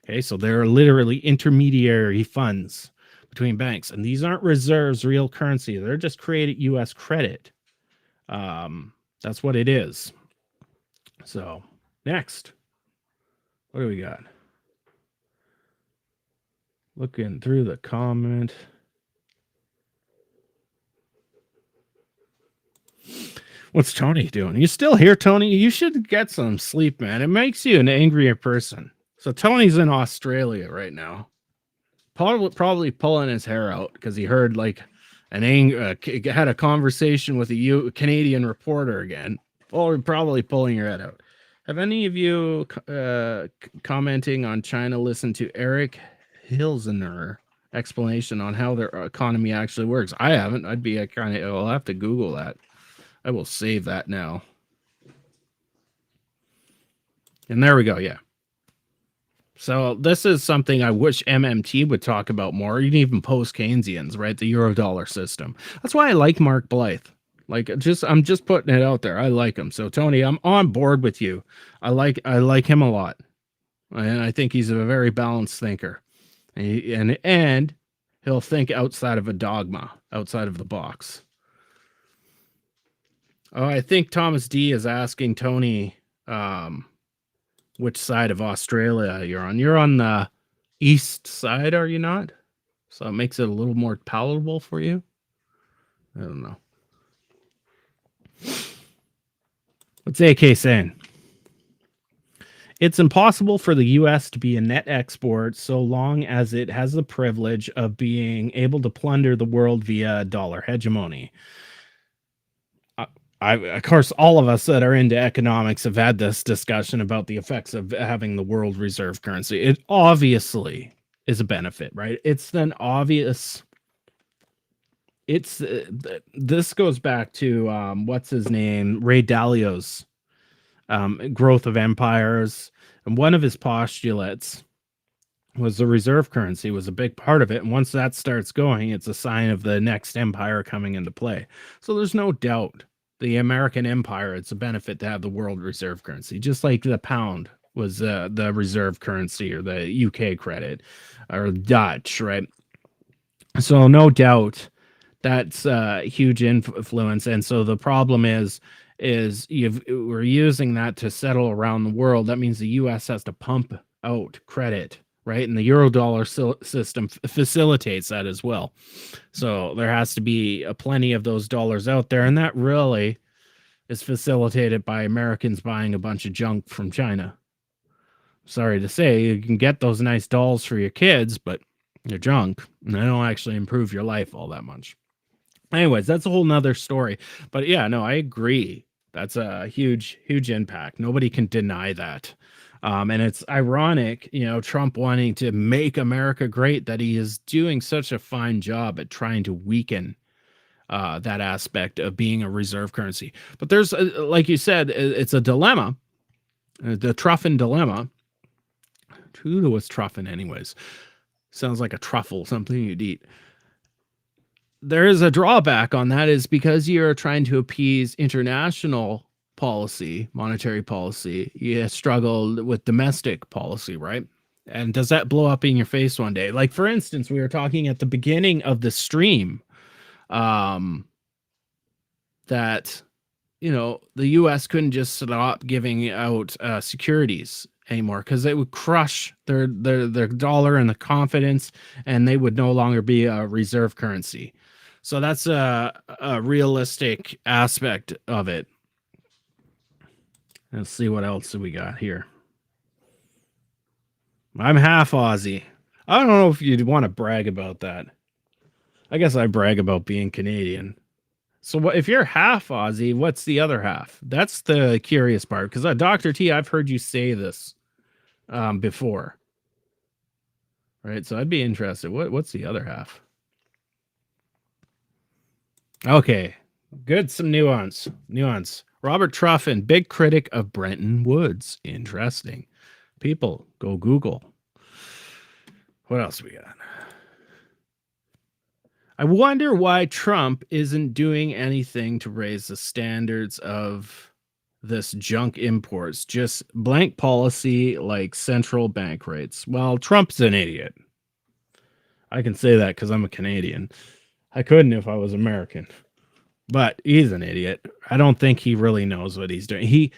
Okay, so they're literally intermediary funds between banks, and these aren't reserves, real currency. They're just created U.S. credit. That's what it is. So next, what do we got? Looking through the comment. What's Tony doing? You still here, Tony? You should get some sleep, man. It makes you an angrier person. So Tony's in Australia right now. Probably pulling his hair out because he heard like had a conversation with a Canadian reporter again. Or probably pulling your head out. Have any of you commenting on China listened to Eric Hilsener explanation on how their economy actually works? I haven't. I'll have to Google that. I will save that now. And there we go. Yeah. So this is something I wish MMT would talk about more, even post-Keynesians, right? The Eurodollar system. That's why I like Mark Blythe. I'm just putting it out there. I like him. So Tony, I'm on board with you. I like him a lot. And I think he's a very balanced thinker. And he'll think outside of a dogma, outside of the box. Oh, I think Thomas D is asking Tony which side of Australia you're on. You're on the east side, are you not? So it makes it a little more palatable for you. I don't know. What's AK saying? It's impossible for the U.S. to be a net export so long as it has the privilege of being able to plunder the world via dollar hegemony. Of course, all of us that are into economics have had this discussion about the effects of having the world reserve currency. It obviously is a benefit, right? It's then obvious. This goes back to what's his name, Ray Dalio's growth of empires, and one of his postulates was the reserve currency was a big part of it, and once that starts going, it's a sign of the next empire coming into play. So there's no doubt the American empire, it's a benefit to have the world reserve currency, just like the pound was the reserve currency, or the UK credit, or Dutch, right? So no doubt that's a huge influence. And so the problem is we're using that to settle around the world. That means the US has to pump out credit, right? And the Eurodollar system facilitates that as well. So there has to be plenty of those dollars out there. And that really is facilitated by Americans buying a bunch of junk from China. Sorry to say, you can get those nice dolls for your kids, but they're junk, and they don't actually improve your life all that much. Anyways, that's a whole nother story. But yeah, no, I agree. That's a huge impact. Nobody can deny that. And it's ironic, Trump wanting to make America great, that he is doing such a fine job at trying to weaken that aspect of being a reserve currency. But there's, like you said, it's a dilemma, the Truffin dilemma. Who was Truffin, anyways? Sounds like a truffle, something you'd eat. There is a drawback on that, is because you're trying to appease international policy, monetary policy, you struggle with domestic policy, right? And does that blow up in your face one day? Like, for instance, we were talking at the beginning of the stream that, the U.S. couldn't just stop giving out securities anymore, because it would crush their dollar and the confidence, and they would no longer be a reserve currency. So that's a realistic aspect of it. Let's see what else we got here. I'm half Aussie. I don't know if you'd want to brag about that. I guess I brag about being Canadian. So if you're half Aussie, what's the other half? That's the curious part, because Dr. T, I've heard you say this before. Right, so I'd be interested. What's the other half? Okay, good. Some nuance. Robert Truffin, big critic of Bretton Woods. Interesting. People, go Google. What else we got? I wonder why Trump isn't doing anything to raise the standards of this junk imports. Just blank policy like central bank rates. Well, Trump's an idiot. I can say that because I'm a Canadian. I couldn't if I was American. But he's an idiot. I don't think he really knows what he's doing.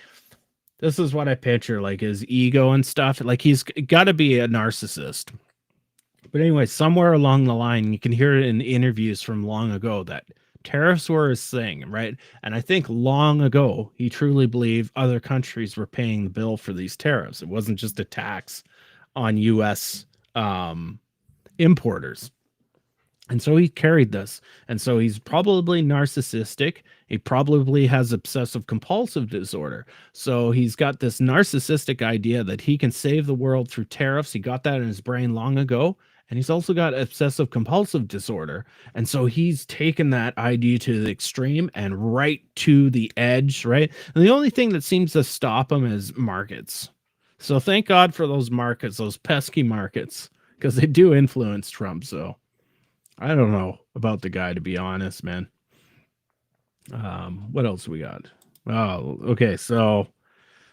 This is what I picture, like his ego and stuff. Like, he's got to be a narcissist. But anyway, somewhere along the line, you can hear it in interviews from long ago that tariffs were his thing, right? And I think long ago, he truly believed other countries were paying the bill for these tariffs. It wasn't just a tax on U.S. Importers. And so he carried this. And so he's probably narcissistic. He probably has obsessive compulsive disorder. So he's got this narcissistic idea that he can save the world through tariffs. He got that in his brain long ago. And he's also got obsessive compulsive disorder. And so he's taken that idea to the extreme and right to the edge, right? And the only thing that seems to stop him is markets. So thank God for those markets, those pesky markets, because they do influence Trump. So I don't know about the guy, to be honest, man. What else we got? Oh, okay. So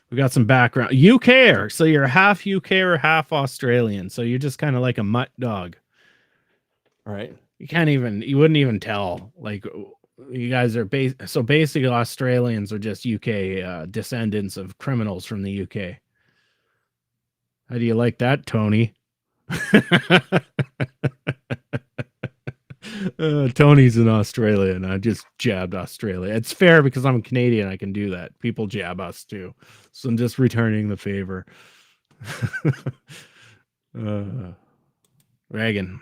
we got some background. UK, so you're half UK or half Australian. So you're just kind of like a mutt dog. All right. You wouldn't even tell. Like, you guys are so basically Australians are just UK descendants of criminals from the UK. How do you like that, Tony? Tony's in Australia, and I just jabbed Australia. It's fair because I'm a Canadian. I can do that. People jab us too, so I'm just returning the favor. Reagan,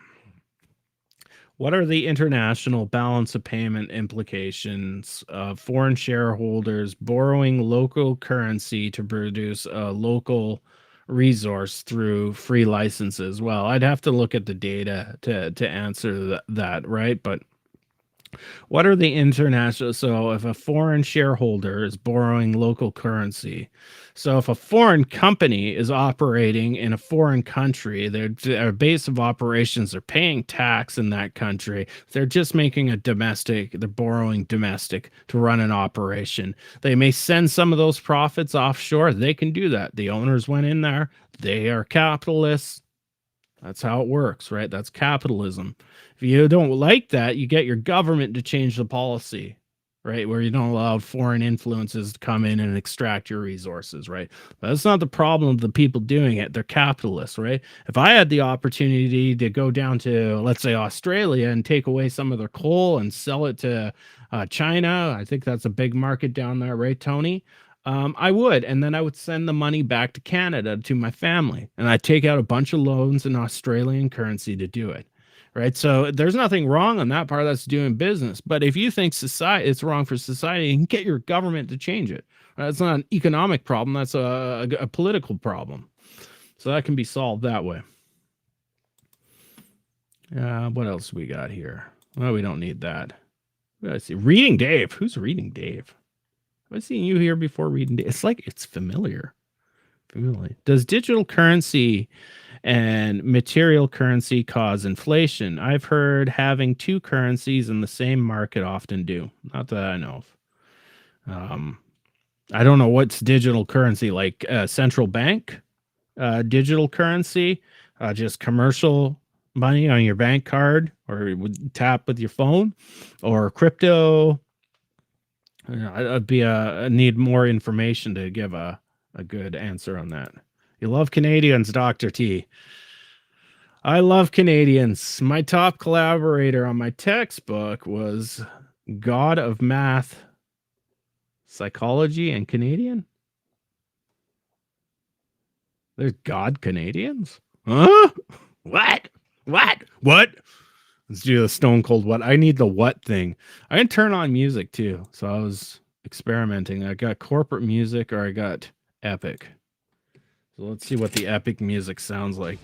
what are the international balance of payment implications of foreign shareholders borrowing local currency to produce a local resource through free licenses? Well, I'd have to look at the data to answer that, right? But what are the international? So if a foreign shareholder is borrowing local currency, so if a foreign company is operating in a foreign country, their base of operations, they're paying tax in that country. They're just making they're borrowing domestic to run an operation. They may send some of those profits offshore. They can do that. The owners went in there. They are capitalists. That's how it works, right? That's capitalism. If you don't like that, you get your government to change the policy, right? Where you don't allow foreign influences to come in and extract your resources, right? But that's not the problem of the people doing it. They're capitalists, right? If I had the opportunity to go down to, let's say, Australia and take away some of their coal and sell it to China, I think that's a big market down there, right, Tony? I would, and then I would send the money back to Canada to my family, and I'd take out a bunch of loans in Australian currency to do it, right? So there's nothing wrong on that part. That's doing business. But if you think society it's wrong for society, you can get your government to change it. That's not an economic problem. That's a political problem. So that can be solved that way. What else we got here? Well, we don't need that. Let's see. Reading Dave. Who's Reading Dave? Have I seen you here before, Reading Dave? It's like it's familiar. Does digital currency and material currency cause inflation? I've heard having two currencies in the same market often do. Not that I know of. I don't know what's digital currency, like central bank digital currency, just commercial money on your bank card or tap with your phone, or crypto. I need more information to give a good answer on that. You love Canadians, Dr. T. I love Canadians. My top collaborator on my textbook was God of Math, Psychology, and Canadian. There's God Canadians? Huh? What? Let's do the stone cold what. I need the what thing. I can turn on music too. So I was experimenting. I got corporate music or I got epic. So let's see what the epic music sounds like.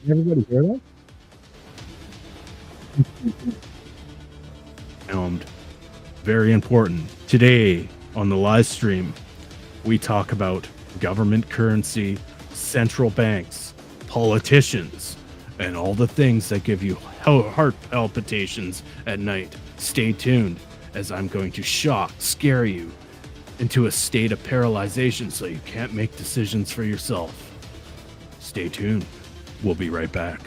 Everybody hear that? Filmed. Very important. Today on the live stream, we talk about government currency, central banks, politicians, and all the things that give you heart palpitations at night. Stay tuned, as I'm going to scare you into a state of paralyzation so you can't make decisions for yourself. Stay tuned. We'll be right back.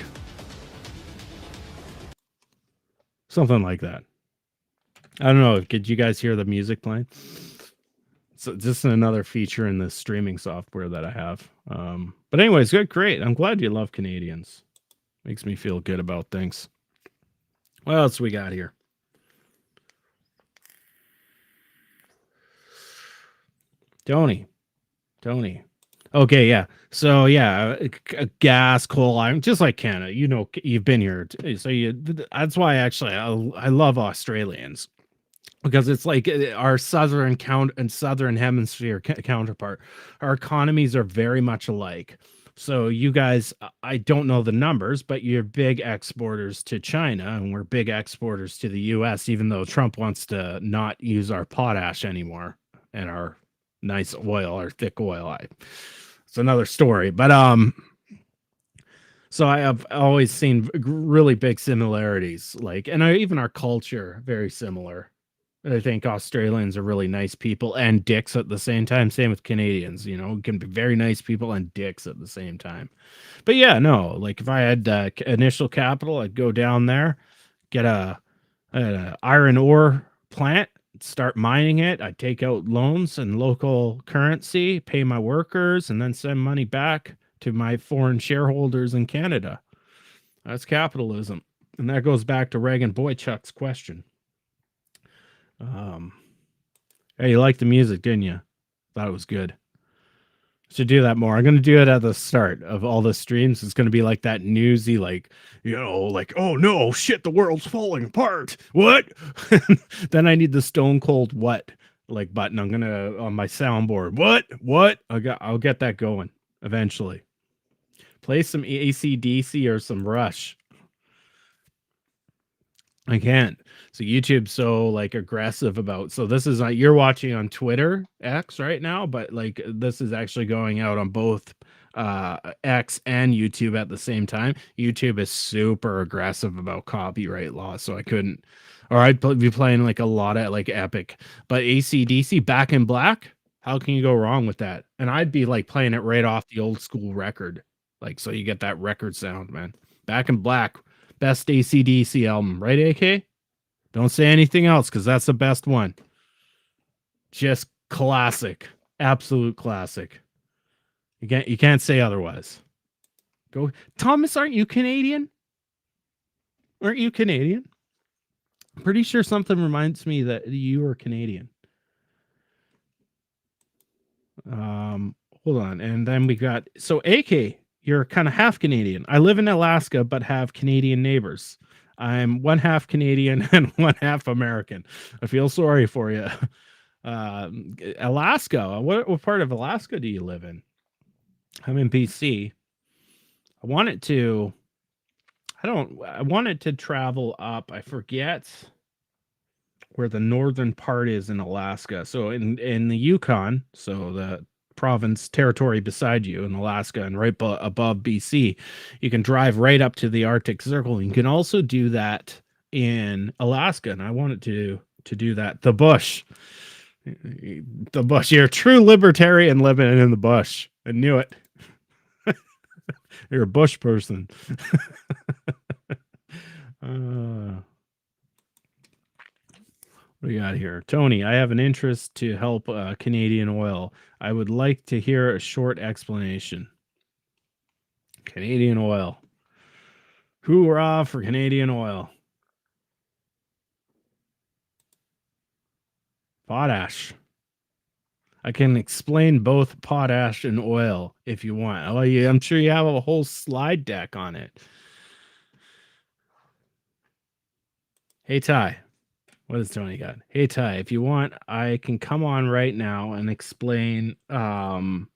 Something like that. I don't know. Did you guys hear the music playing? So just another feature in the streaming software that I have. But anyways, good, great. I'm glad you love Canadians. Makes me feel good about things. What else we got here? Tony. Okay, yeah. So yeah, gas, coal, iron, just like Canada. You know, you've been here, so that's why actually I love Australians, because it's like our southern hemisphere counterpart. Our economies are very much alike. So you guys, I don't know the numbers, but you're big exporters to China, and we're big exporters to the U.S. Even though Trump wants to not use our potash anymore and our nice oil, our thick oil. It's another story, but so I have always seen really big similarities, like, and even our culture very similar. I think Australians are really nice people and dicks at the same time. Same with Canadians, you know, can be very nice people and dicks at the same time. But yeah, no, like if I had initial capital, I'd go down there, get a iron ore plant, start mining it. I'd take out loans and local currency, pay my workers, and then send money back to my foreign shareholders in Canada. That's capitalism. And that goes back to Reagan Boychuk's question. Hey, you liked the music, didn't you? Thought it was good. Should do that more. I'm going to do it at the start of all the streams. It's going to be like that newsy, like, you know, like, oh no, shit, the world's falling apart. What? Then I need the stone cold what like button. I'm going to on my soundboard. What? I'll get that going eventually. Play some AC/DC or some Rush. I can't. So YouTube's so like aggressive about. So this is you're watching on Twitter X right now, but like this is actually going out on both X and YouTube at the same time. YouTube is super aggressive about copyright law, so I couldn't. Or I'd be playing like a lot of like Epic, but AC/DC Back in Black. How can you go wrong with that? And I'd be like playing it right off the old school record, like so you get that record sound, man. Back in Black. Best AC/DC album, right, AK? Don't say anything else, because that's the best one. Just classic. Absolute classic. You can't say otherwise. Go, Thomas, aren't you Canadian? Aren't you Canadian? I'm pretty sure something reminds me that you are Canadian. Hold on. And then we got, so AK, you're kind of half Canadian. I live in Alaska, but have Canadian neighbors. I'm one half Canadian and one half American. I feel sorry for you. Alaska. What part of Alaska do you live in? I'm in BC. I wanted to travel up. I forget where the northern part is in Alaska. So in the Yukon, so the province territory beside you in Alaska and right above BC, you can drive right up to the Arctic Circle. You can also do that in Alaska, and I wanted to do that. The bush. The bush. You're a true libertarian living in the bush. I knew it. You're a bush person. What do we got here? Tony, I have an interest to help Canadian oil. I would like to hear a short explanation. Canadian oil. Hoorah for Canadian oil. Potash. I can explain both potash and oil if you want. Oh, yeah, I'm sure you have a whole slide deck on it. Hey, Ty. What does Tony got? Hey, Ty, if you want, I can come on right now and explain why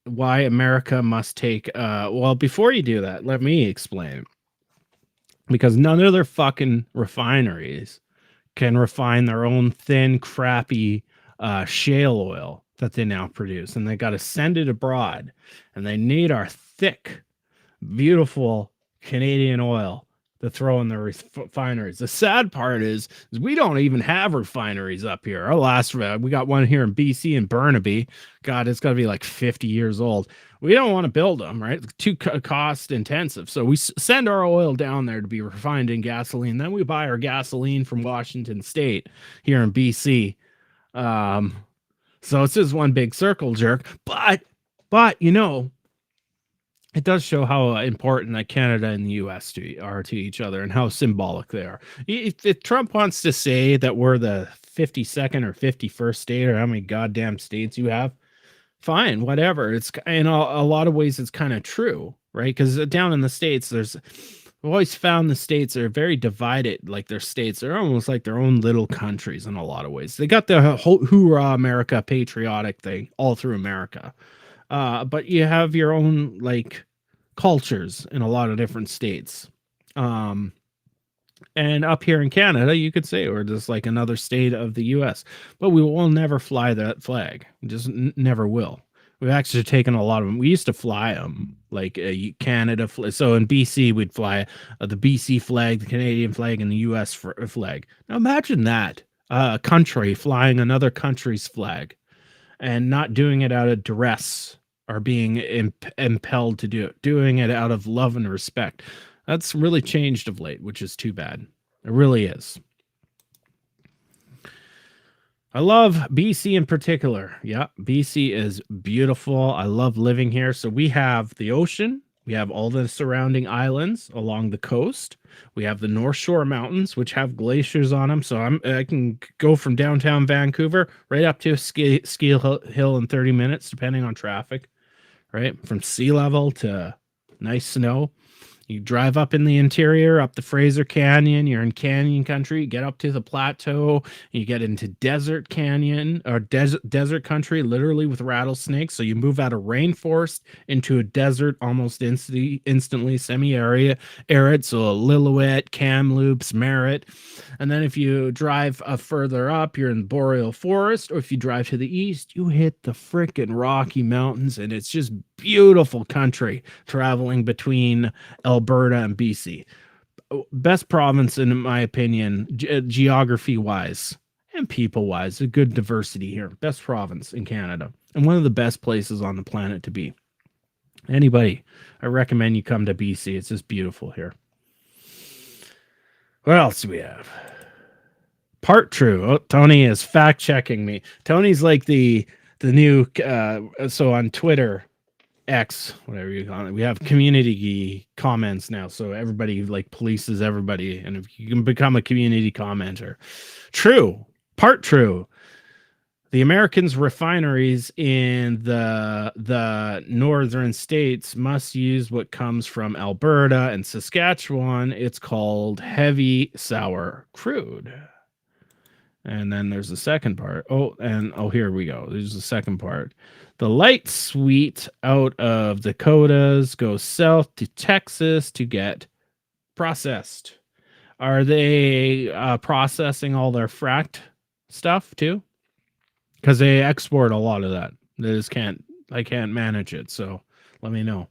America must take... well, before you do that, let me explain. Because none of their fucking refineries can refine their own thin, crappy shale oil that they now produce, and they got to send it abroad, and they need our thick, beautiful Canadian oil to throw in the refineries. The sad part is we don't even have refineries up here. Our last, we got one here in BC in Burnaby. God, it's got to be like 50 years old. We don't want to build them, right? Too cost intensive. So we send our oil down there to be refined in gasoline. Then we buy our gasoline from Washington State here in BC. So it's just one big circle jerk. But you know, it does show how important that Canada and the U.S. are to each other and how symbolic they are. If Trump wants to say that we're the 52nd or 51st state, or how many goddamn states you have, fine, whatever. It's in a lot of ways, it's kind of true, right? Because down in the States, I've always found the states are very divided. Like their states, they're almost like their own little countries in a lot of ways. They got the whole hoorah America patriotic thing all through America. But you have your own like cultures in a lot of different states. And up here in Canada, you could say we're just like another state of the U.S., but we will never fly that flag. We just never will. We've actually taken a lot of them. We used to fly them like Canada. So in BC, we'd fly the BC flag, the Canadian flag, and the U.S. flag. Now imagine that, a country flying another country's flag and not doing it out of duress or being impelled to do it, doing it out of love and respect. That's really changed of late, which is too bad. It really is. I love BC in particular. Yeah, BC is beautiful. I love living here. So we have the ocean. We have all the surrounding islands along the coast. We have the North Shore Mountains, which have glaciers on them. So I can go from downtown Vancouver right up to Ski Hill in 30 minutes, depending on traffic, right? From sea level to nice snow. You drive up in the interior, up the Fraser Canyon, you're in canyon country, you get up to the plateau, you get into desert canyon or desert country, literally with rattlesnakes. So you move out of rainforest into a desert almost instantly, semi-arid, so Lillooet, Kamloops, Merritt. And then if you drive further up, you're in boreal forest, or if you drive to the east, you hit the frickin' Rocky Mountains, and it's just beautiful country traveling between Alberta and BC. Best province, in my opinion, geography-wise and people-wise. A good diversity here. Best province in Canada. And one of the best places on the planet to be. Anybody, I recommend you come to BC. It's just beautiful here. What else do we have? Part true. Oh, Tony is fact-checking me. Tony's like the new... so on Twitter... X, whatever you call it, we have community comments now, so everybody like polices everybody, and if you can become a community commenter. True, part true. The Americans' refineries in the northern states must use what comes from Alberta and Saskatchewan. It's called heavy sour crude. And then there's the second part. Here we go. There's the second part. The light sweet out of Dakotas goes south to Texas to get processed. Are they processing all their fracked stuff too? Because they export a lot of that. I can't manage it. So let me know.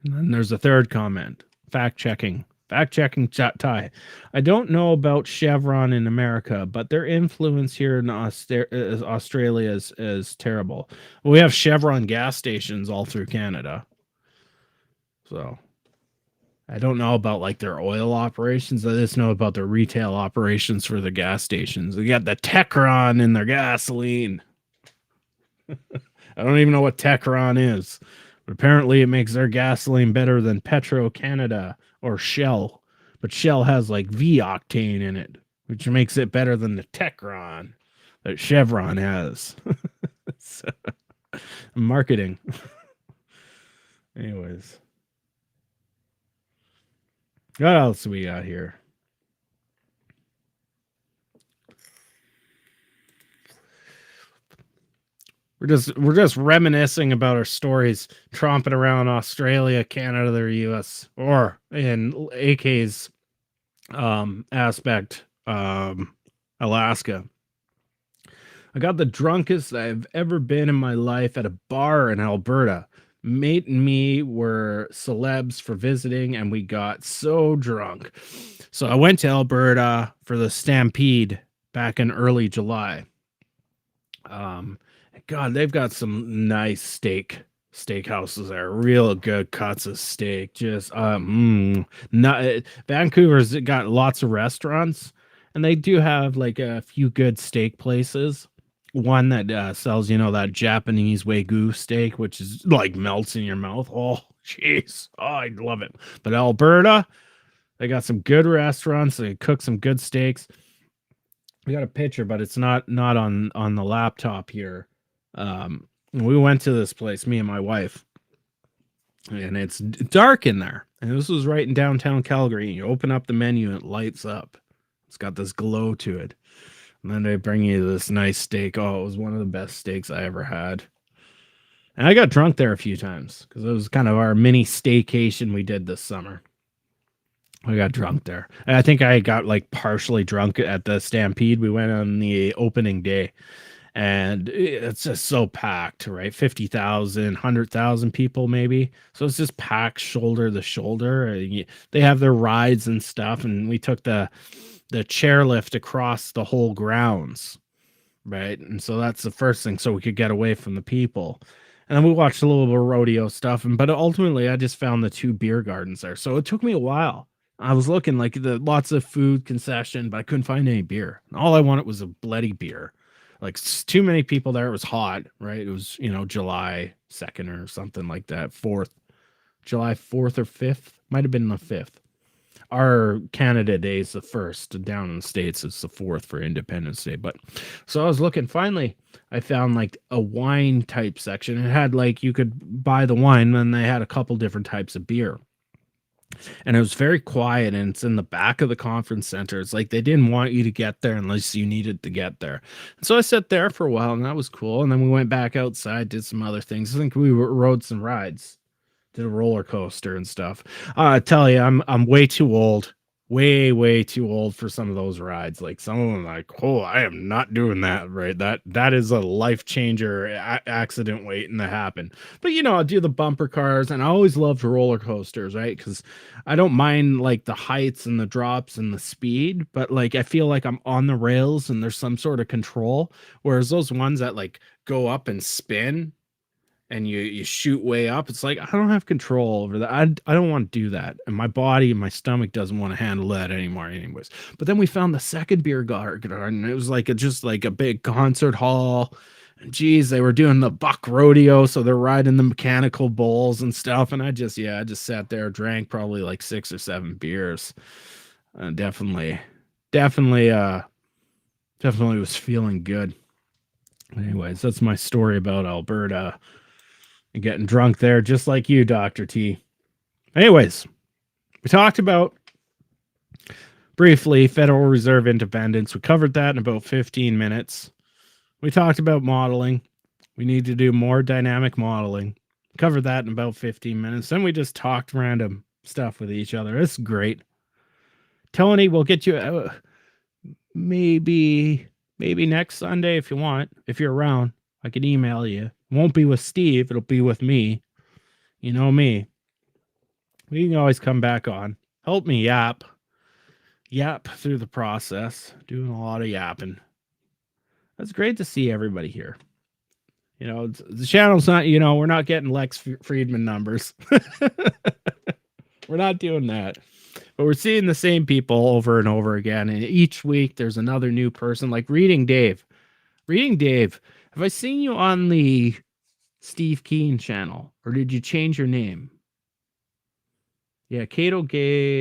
And then there's a third comment. Fact checking, Ty. I don't know about Chevron in America, but their influence here in Australia is terrible. We have Chevron gas stations all through Canada. So I don't know about like their oil operations. I just know about their retail operations for the gas stations. They got the Techron in their gasoline. I don't even know what Techron is, but apparently it makes their gasoline better than Petro-Canada or Shell. But Shell has like V-octane in it, which makes it better than the Techron that Chevron has. So, marketing. Anyways. What else do we got here? We're just reminiscing about our stories, tromping around Australia, Canada, the US, or in AK's aspect, Alaska. I got the drunkest I've ever been in my life at a bar in Alberta. Mate and me were celebs for visiting, and we got so drunk. So I went to Alberta for the Stampede back in early July. God, they've got some nice steakhouses there. Real good cuts of steak. Just Vancouver's got lots of restaurants, and they do have like a few good steak places. One that sells, that Japanese Wagyu steak, which is like melts in your mouth. Oh, jeez. Oh, I love it. But Alberta, they got some good restaurants. They cook some good steaks. We got a picture, but it's not on the laptop here. We went to this place, me and my wife, and it's dark in there. And this was right in downtown Calgary. You open up the menu and it lights up. It's got this glow to it. And then they bring you this nice steak. Oh, it was one of the best steaks I ever had. And I got drunk there a few times because it was kind of our mini staycation we did this summer. I got drunk there. And I think I got like partially drunk at the Stampede. We went on the opening day. And it's just so packed, right? 50,000, 100,000 people maybe. So it's just packed shoulder to shoulder. They have their rides and stuff. And we took the chairlift across the whole grounds, right? And so that's the first thing, so we could get away from the people. And then we watched a little bit of rodeo stuff. But ultimately, I just found the 2 beer gardens there. So it took me a while. I was looking like lots of food concession, but I couldn't find any beer. All I wanted was a bloody beer. Like too many people there. It was hot, right? It was, July 2nd or something like that. July 4th or 5th. Might have been the 5th. Our Canada Day is the 1st. Down in the States, it's the 4th for Independence Day. But so I was looking. Finally, I found like a wine type section. It had like you could buy the wine, and they had a couple different types of beer. And it was very quiet, and it's in the back of the conference center. It's like they didn't want you to get there unless you needed to get there. And so I sat there for a while, and that was cool. And then we went back outside, did some other things. I think we rode some rides, did a roller coaster and stuff. I tell you, I'm way too old. Way too old for some of those rides. Like some of them, like, oh, I am not doing that. Right, that is a life changer accident waiting to happen. But I do the bumper cars, and I always loved roller coasters, right? Because I don't mind like the heights and the drops and the speed, but like I feel like I'm on the rails and there's some sort of control. Whereas those ones that like go up and spin, and you shoot way up, it's like I don't have control over that. I don't want to do that, and my body and my stomach doesn't want to handle that anymore anyways. But then we found the second beer garden, and it was like just like a big concert hall. And geez, they were doing the buck rodeo, so they're riding the mechanical bulls and stuff. And I just sat there, drank probably like 6 or 7 beers. Definitely was feeling good. Anyways, that's my story about Alberta and getting drunk there, just like you, Dr. T. Anyways, we talked about briefly Federal Reserve independence. We covered that in about 15 minutes. We talked about modeling. We need to do more dynamic modeling. Covered that in about 15 minutes. Then we just talked random stuff with each other. It's great. Tony, we'll get you maybe next Sunday if you want. If you're around, I can email you. It won't be with Steve. It'll be with me. You know me. We can always come back on. Help me yap through the process. Doing a lot of yapping. It's great to see everybody here. You know, the channel's not, you know, we're not getting Lex Friedman numbers. We're not doing that. But we're seeing the same people over and over again. And each week there's another new person, like Reading Dave. Reading Dave, have I seen you on the Steve Keynes channel? Or did you change your name? Yeah, Cato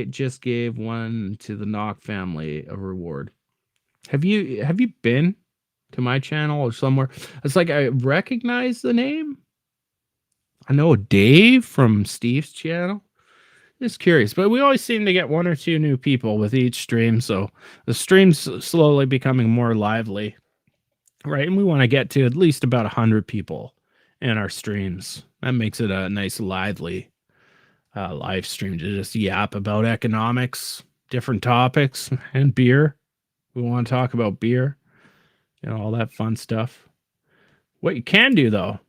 just gave one to the Knock family a reward. Have you been to my channel or somewhere? It's like I recognize the name. I know Dave from Steve's channel. Just curious, but we always seem to get one or two new people with each stream, so the stream's slowly becoming more lively, right? And we want to get to at least about 100 people in our streams. That makes it a nice lively live stream to just yap about economics, different topics, and beer. We want to talk about beer, you know, all that fun stuff. What you can do, though,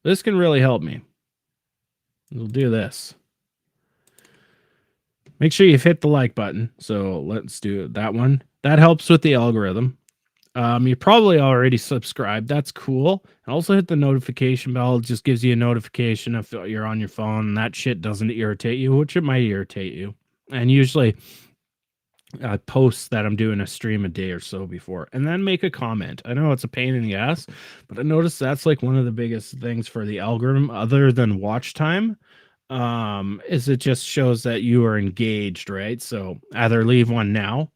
this can really help me. We'll do this. Make sure you've hit the like button. So let's do that one. That helps with the algorithm. You probably already subscribed. That's cool. And also hit the notification bell. It just gives you a notification if you're on your phone and that shit doesn't irritate you, which it might irritate you. And usually I post that I'm doing a stream a day or so before, and then make a comment. I know it's a pain in the ass, but I noticed that's like one of the biggest things for the algorithm other than watch time. Is it just shows that you are engaged, right? So either leave one now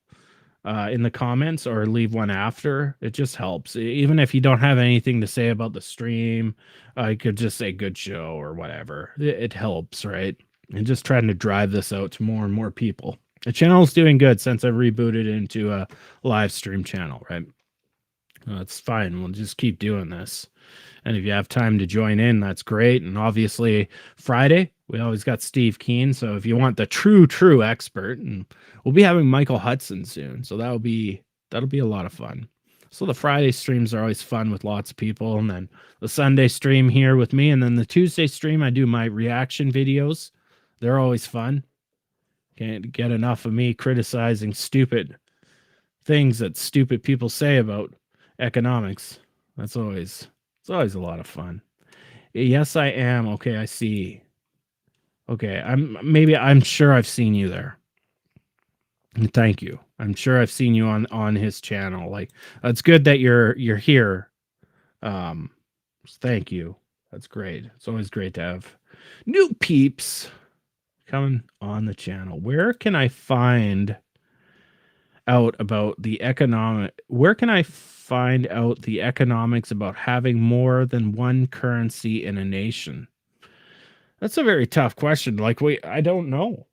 in the comments or leave one after. It just helps. Even if you don't have anything to say about the stream, I could just say good show or whatever. It helps, right? And just trying to drive this out to more and more people. The channel's doing good since I rebooted into a live stream channel, right? That's fine. We'll just keep doing this. And if you have time to join in, that's great. And obviously, Friday, we always got Steve Keynes. So if you want the true expert, and we'll be having Michael Hudson soon. So that'll be a lot of fun. So the Friday streams are always fun with lots of people. And then the Sunday stream here with me. And then the Tuesday stream, I do my reaction videos. They're always fun. Can't get enough of me criticizing stupid things that stupid people say about economics. It's always a lot of fun. Yes, I am. Okay, I see. Okay, I'm sure I've seen you there. Thank you. I'm sure I've seen you on his channel. Like, it's good that you're here. Thank you. That's great. It's always great to have new peeps coming on the channel. Where can I find out about the economics about having more than one currency in a nation? That's a very tough question. Like, I don't know,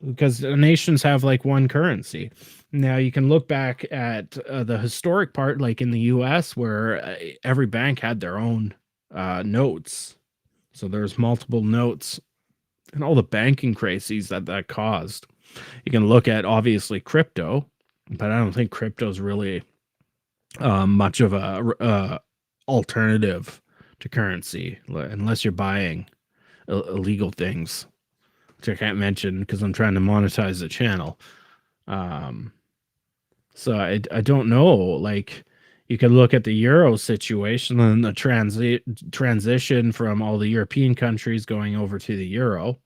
because nations have like one currency. Now you can look back at the historic part, like in the US, where every bank had their own notes. So there's multiple notes and all the banking crises that caused. You can look at obviously crypto, but I don't think crypto is really much of a alternative to currency, unless you're buying illegal things, which I can't mention because I'm trying to monetize the channel. So I don't know. Like, you can look at the euro situation and the transition from all the European countries going over to the euro.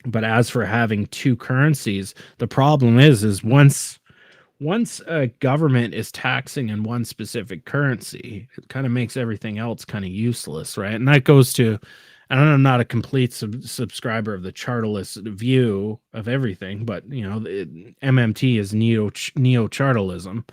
But as for having two currencies, the problem is once a government is taxing in one specific currency, it kind of makes everything else kind of useless, right? And that goes to, and I'm not a complete subscriber of the chartalist view of everything, but you know, MMT is neo-chartalism,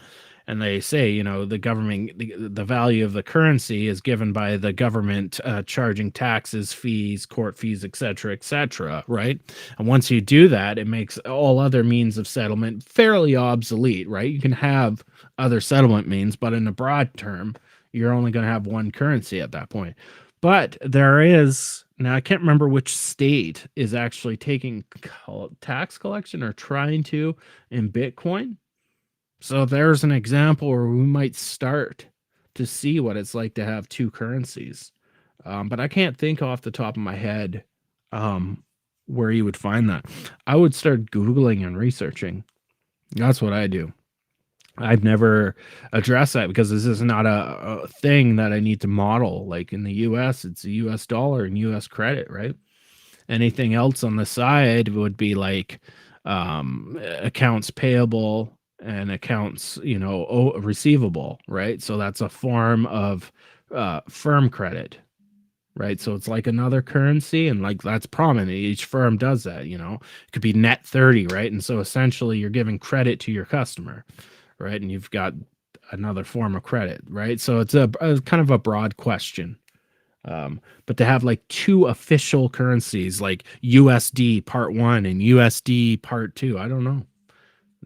And they say, you know, the government, the value of the currency is given by the government charging taxes, fees, court fees, etc., right? And once you do that, it makes all other means of settlement fairly obsolete, right? You can have other settlement means, but in a broad term, you're only going to have one currency at that point. But there is, now I can't remember which state is actually taking tax collection or trying to in Bitcoin. So there's an example where we might start to see what it's like to have two currencies. But I can't think off the top of my head where you would find that. I would start Googling and researching. That's what I do. I've never addressed that because this is not a thing that I need to model. Like in the US, it's a US dollar and US credit, right? Anything else on the side would be like accounts payable and accounts, you know, receivable, right? So that's a form of firm credit, right? So it's like another currency, and like that's prominent. Each firm does that, you know. It could be net 30, right? And so essentially you're giving credit to your customer, right? And you've got another form of credit, right? So it's a kind of a broad question. But to have like two official currencies like USD part 1 and USD part 2, I don't know.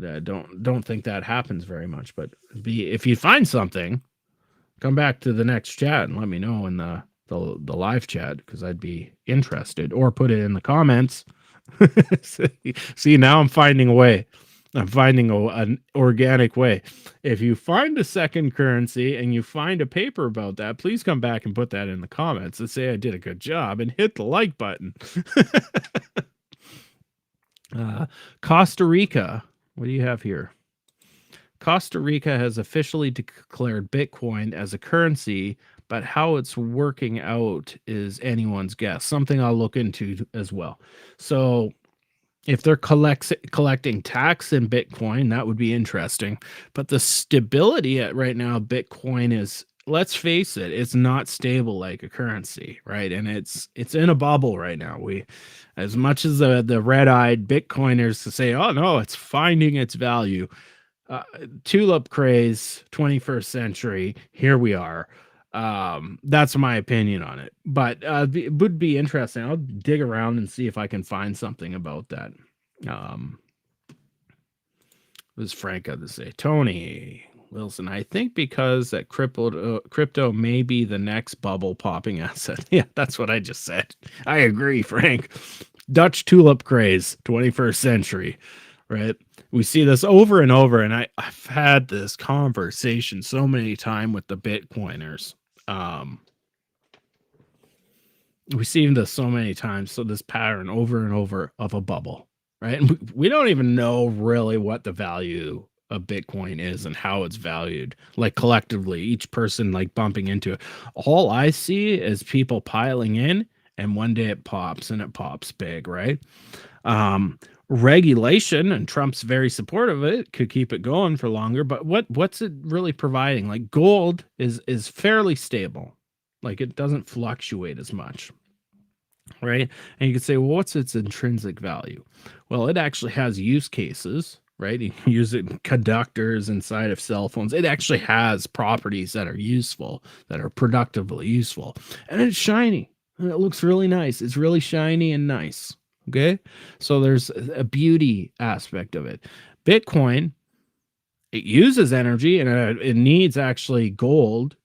I don't think that happens very much. But if you find something, come back to the next chat and let me know in the live chat, because I'd be interested, or put it in the comments. See, now I'm finding a way. I'm finding an organic way. If you find a second currency and you find a paper about that, please come back and put that in the comments and say I did a good job and hit the like button. Costa Rica. What do you have here? Costa Rica has officially declared Bitcoin as a currency, but how it's working out is anyone's guess. Something I'll look into as well. So if they're collecting tax in Bitcoin, that would be interesting. But the stability at right now, Bitcoin is, let's face it, it's not stable like a currency, right? And it's in a bubble right now. As much as the red-eyed Bitcoiners to say, oh no, it's finding its value. Tulip craze, 21st century, here we are. That's my opinion on it, but it would be interesting. I'll dig around and see if I can find something about that. What does Frank have to say? Tony Wilson, I think because that crypto may be the next bubble popping asset. Yeah, that's what I just said. I agree, Frank. Dutch tulip craze, 21st century, right? We see this over and over, and I've had this conversation so many times with the Bitcoiners. We see this so many times, so this pattern over and over of a bubble, right? And we don't even know really what the value of Bitcoin is and how it's valued, like collectively, each person like bumping into it. All I see is people piling in, and one day it pops, and it pops big, right? Regulation, and Trump's very supportive of it, could keep it going for longer, but what's it really providing? Like gold is fairly stable, like it doesn't fluctuate as much, right? And you could say, well, what's its intrinsic value? Well, it actually has use cases, right? You can use it in conductors inside of cell phones. It actually has properties that are useful, that are productively useful, and it's shiny, and it looks really nice. It's really shiny and nice. Okay, so there's a beauty aspect of it. Bitcoin, it uses energy, and it needs actually gold,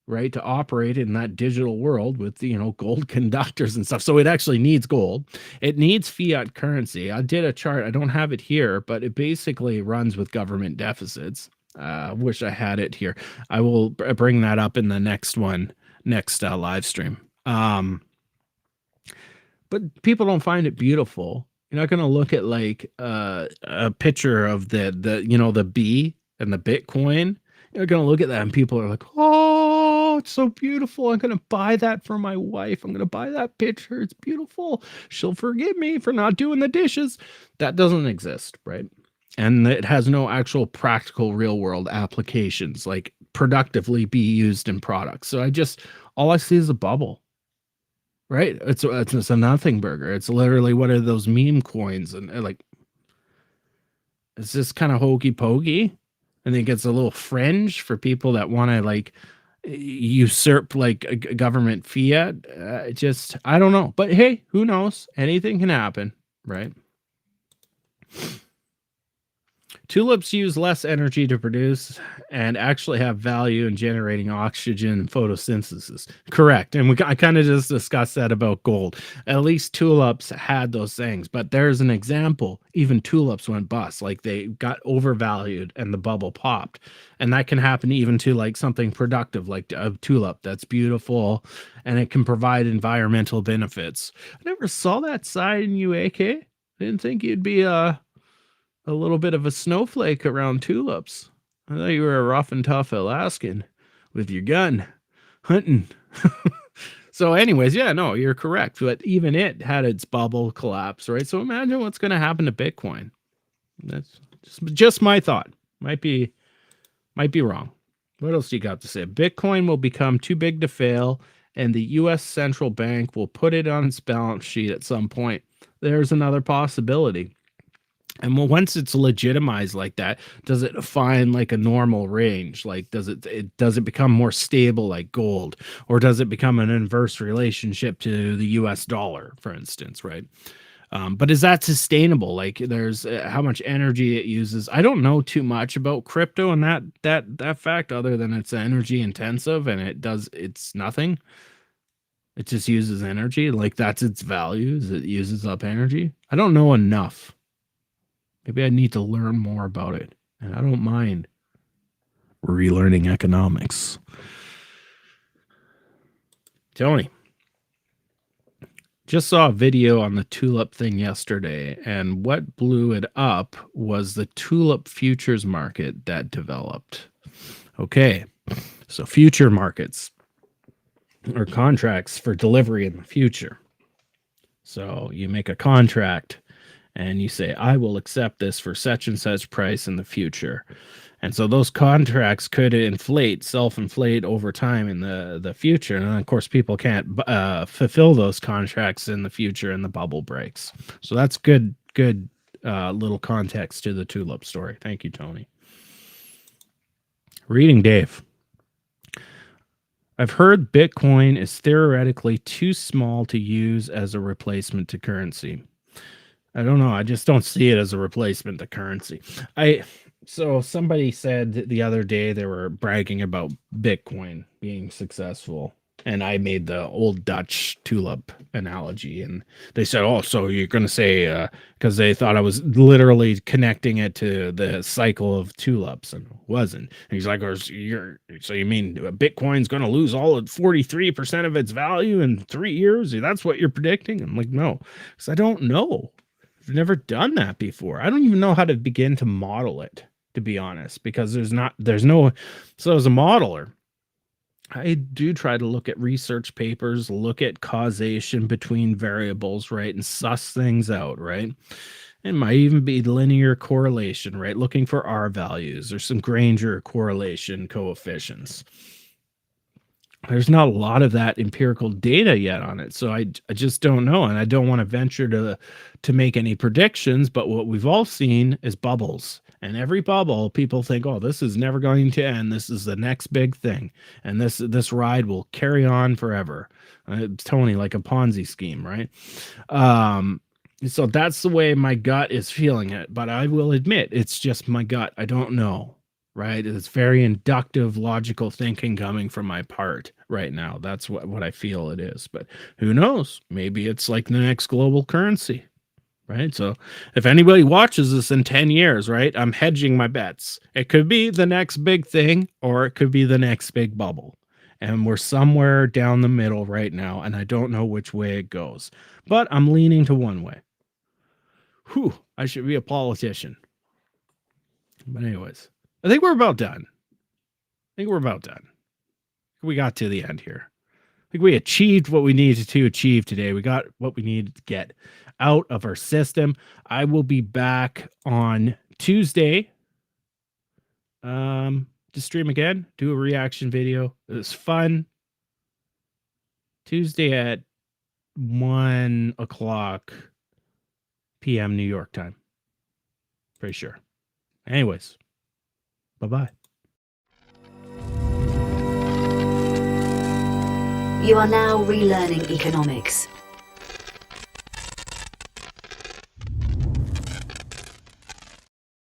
right, to operate in that digital world with, you know, gold conductors and stuff. So it actually needs gold. It needs fiat currency. I did a chart. I don't have it here, but it basically runs with government deficits. Wish I had it here. I will bring that up in the next live stream. But people don't find it beautiful. You're not going to look at like a picture of the you know, the bee and the Bitcoin. You're going to look at that and people are like, oh, it's so beautiful. I'm going to buy that for my wife. I'm going to buy that picture. It's beautiful. She'll forgive me for not doing the dishes. That doesn't exist, right? And it has no actual practical real world applications, like productively be used in products. So all I see is a bubble. Right, it's a nothing burger. It's literally what are those meme coins, and like it's just kind of hokey pokey. and it gets a little fringe for people that want to like usurp like a government fiat. Just I don't know, but hey, who knows? Anything can happen, right? Tulips use less energy to produce and actually have value in generating oxygen and photosynthesis. Correct. And I kind of just discussed that about gold. At least tulips had those things. But there's an example. Even tulips went bust. Like they got overvalued and the bubble popped. And that can happen even to like something productive, like a tulip that's beautiful and it can provide environmental benefits. I never saw that side in you, AK. Didn't think you'd be a little bit of a snowflake around tulips. I thought you were a rough and tough Alaskan with your gun hunting. So anyways, yeah, no, you're correct. But even it had its bubble collapse, right? So imagine what's going to happen to Bitcoin. That's just my thought. Might be wrong. What else do you got to say? Bitcoin will become too big to fail, and the U.S. central bank will put it on its balance sheet at some point. There's another possibility. And well, once it's legitimized like that, does it find like a normal range? Like, does it become more stable like gold, or does it become an inverse relationship to the U.S. dollar, for instance, right? But is that sustainable? Like, there's how much energy it uses. I don't know too much about crypto and that fact, other than it's energy intensive and it's nothing. It just uses energy. Like that's its values. It uses up energy. I don't know enough. Maybe I need to learn more about it. And I don't mind relearning economics. Tony, just saw a video on the tulip thing yesterday, and what blew it up was the tulip futures market that developed. Okay, so future markets are contracts for delivery in the future. So you make a contract and you say, I will accept this for such and such price in the future. And so those contracts could self-inflate over time in the future. And of course, people can't fulfill those contracts in the future and the bubble breaks. So that's good little context to the tulip story. Thank you, Tony. Reading Dave. I've heard Bitcoin is theoretically too small to use as a replacement to currency. I don't know. I just don't see it as a replacement to currency. So somebody said the other day they were bragging about Bitcoin being successful, and I made the old Dutch tulip analogy, and they said, "Oh, so you're going to say because they thought I was literally connecting it to the cycle of tulips, and it wasn't." And he's like, so you mean Bitcoin's going to lose all of 43% of its value in 3 years? That's what you're predicting? I'm like, no, because I don't know. I've never done that before. I don't even know how to begin to model it, to be honest, because there's no. So as a modeler, I do try to look at research papers, look at causation between variables, right, and suss things out, right? It might even be linear correlation, right? Looking for R values or some Granger correlation coefficients. There's not a lot of that empirical data yet on it, so I just don't know, and I don't want to venture to make any predictions. But what we've all seen is bubbles, and every bubble, people think, "Oh, this is never going to end. This is the next big thing, and this ride will carry on forever." Tony, like a Ponzi scheme, right? So that's the way my gut is feeling it. But I will admit, it's just my gut. I don't know. Right? It's very inductive, logical thinking coming from my part right now. That's what I feel it is. But who knows? Maybe it's like the next global currency, right? So if anybody watches this in 10 years, right, I'm hedging my bets. It could be the next big thing, or it could be the next big bubble. And we're somewhere down the middle right now, and I don't know which way it goes. But I'm leaning to one way. Whew, I should be a politician. But anyways. I think we're about done. We got to the end here. I think we achieved what we needed to achieve today. We got what we needed to get out of our system. I will be back on Tuesday to stream again, do a reaction video. It was fun. Tuesday at 1:00 p.m. New York time. Pretty sure. Anyways. Bye-bye. You are now relearning economics.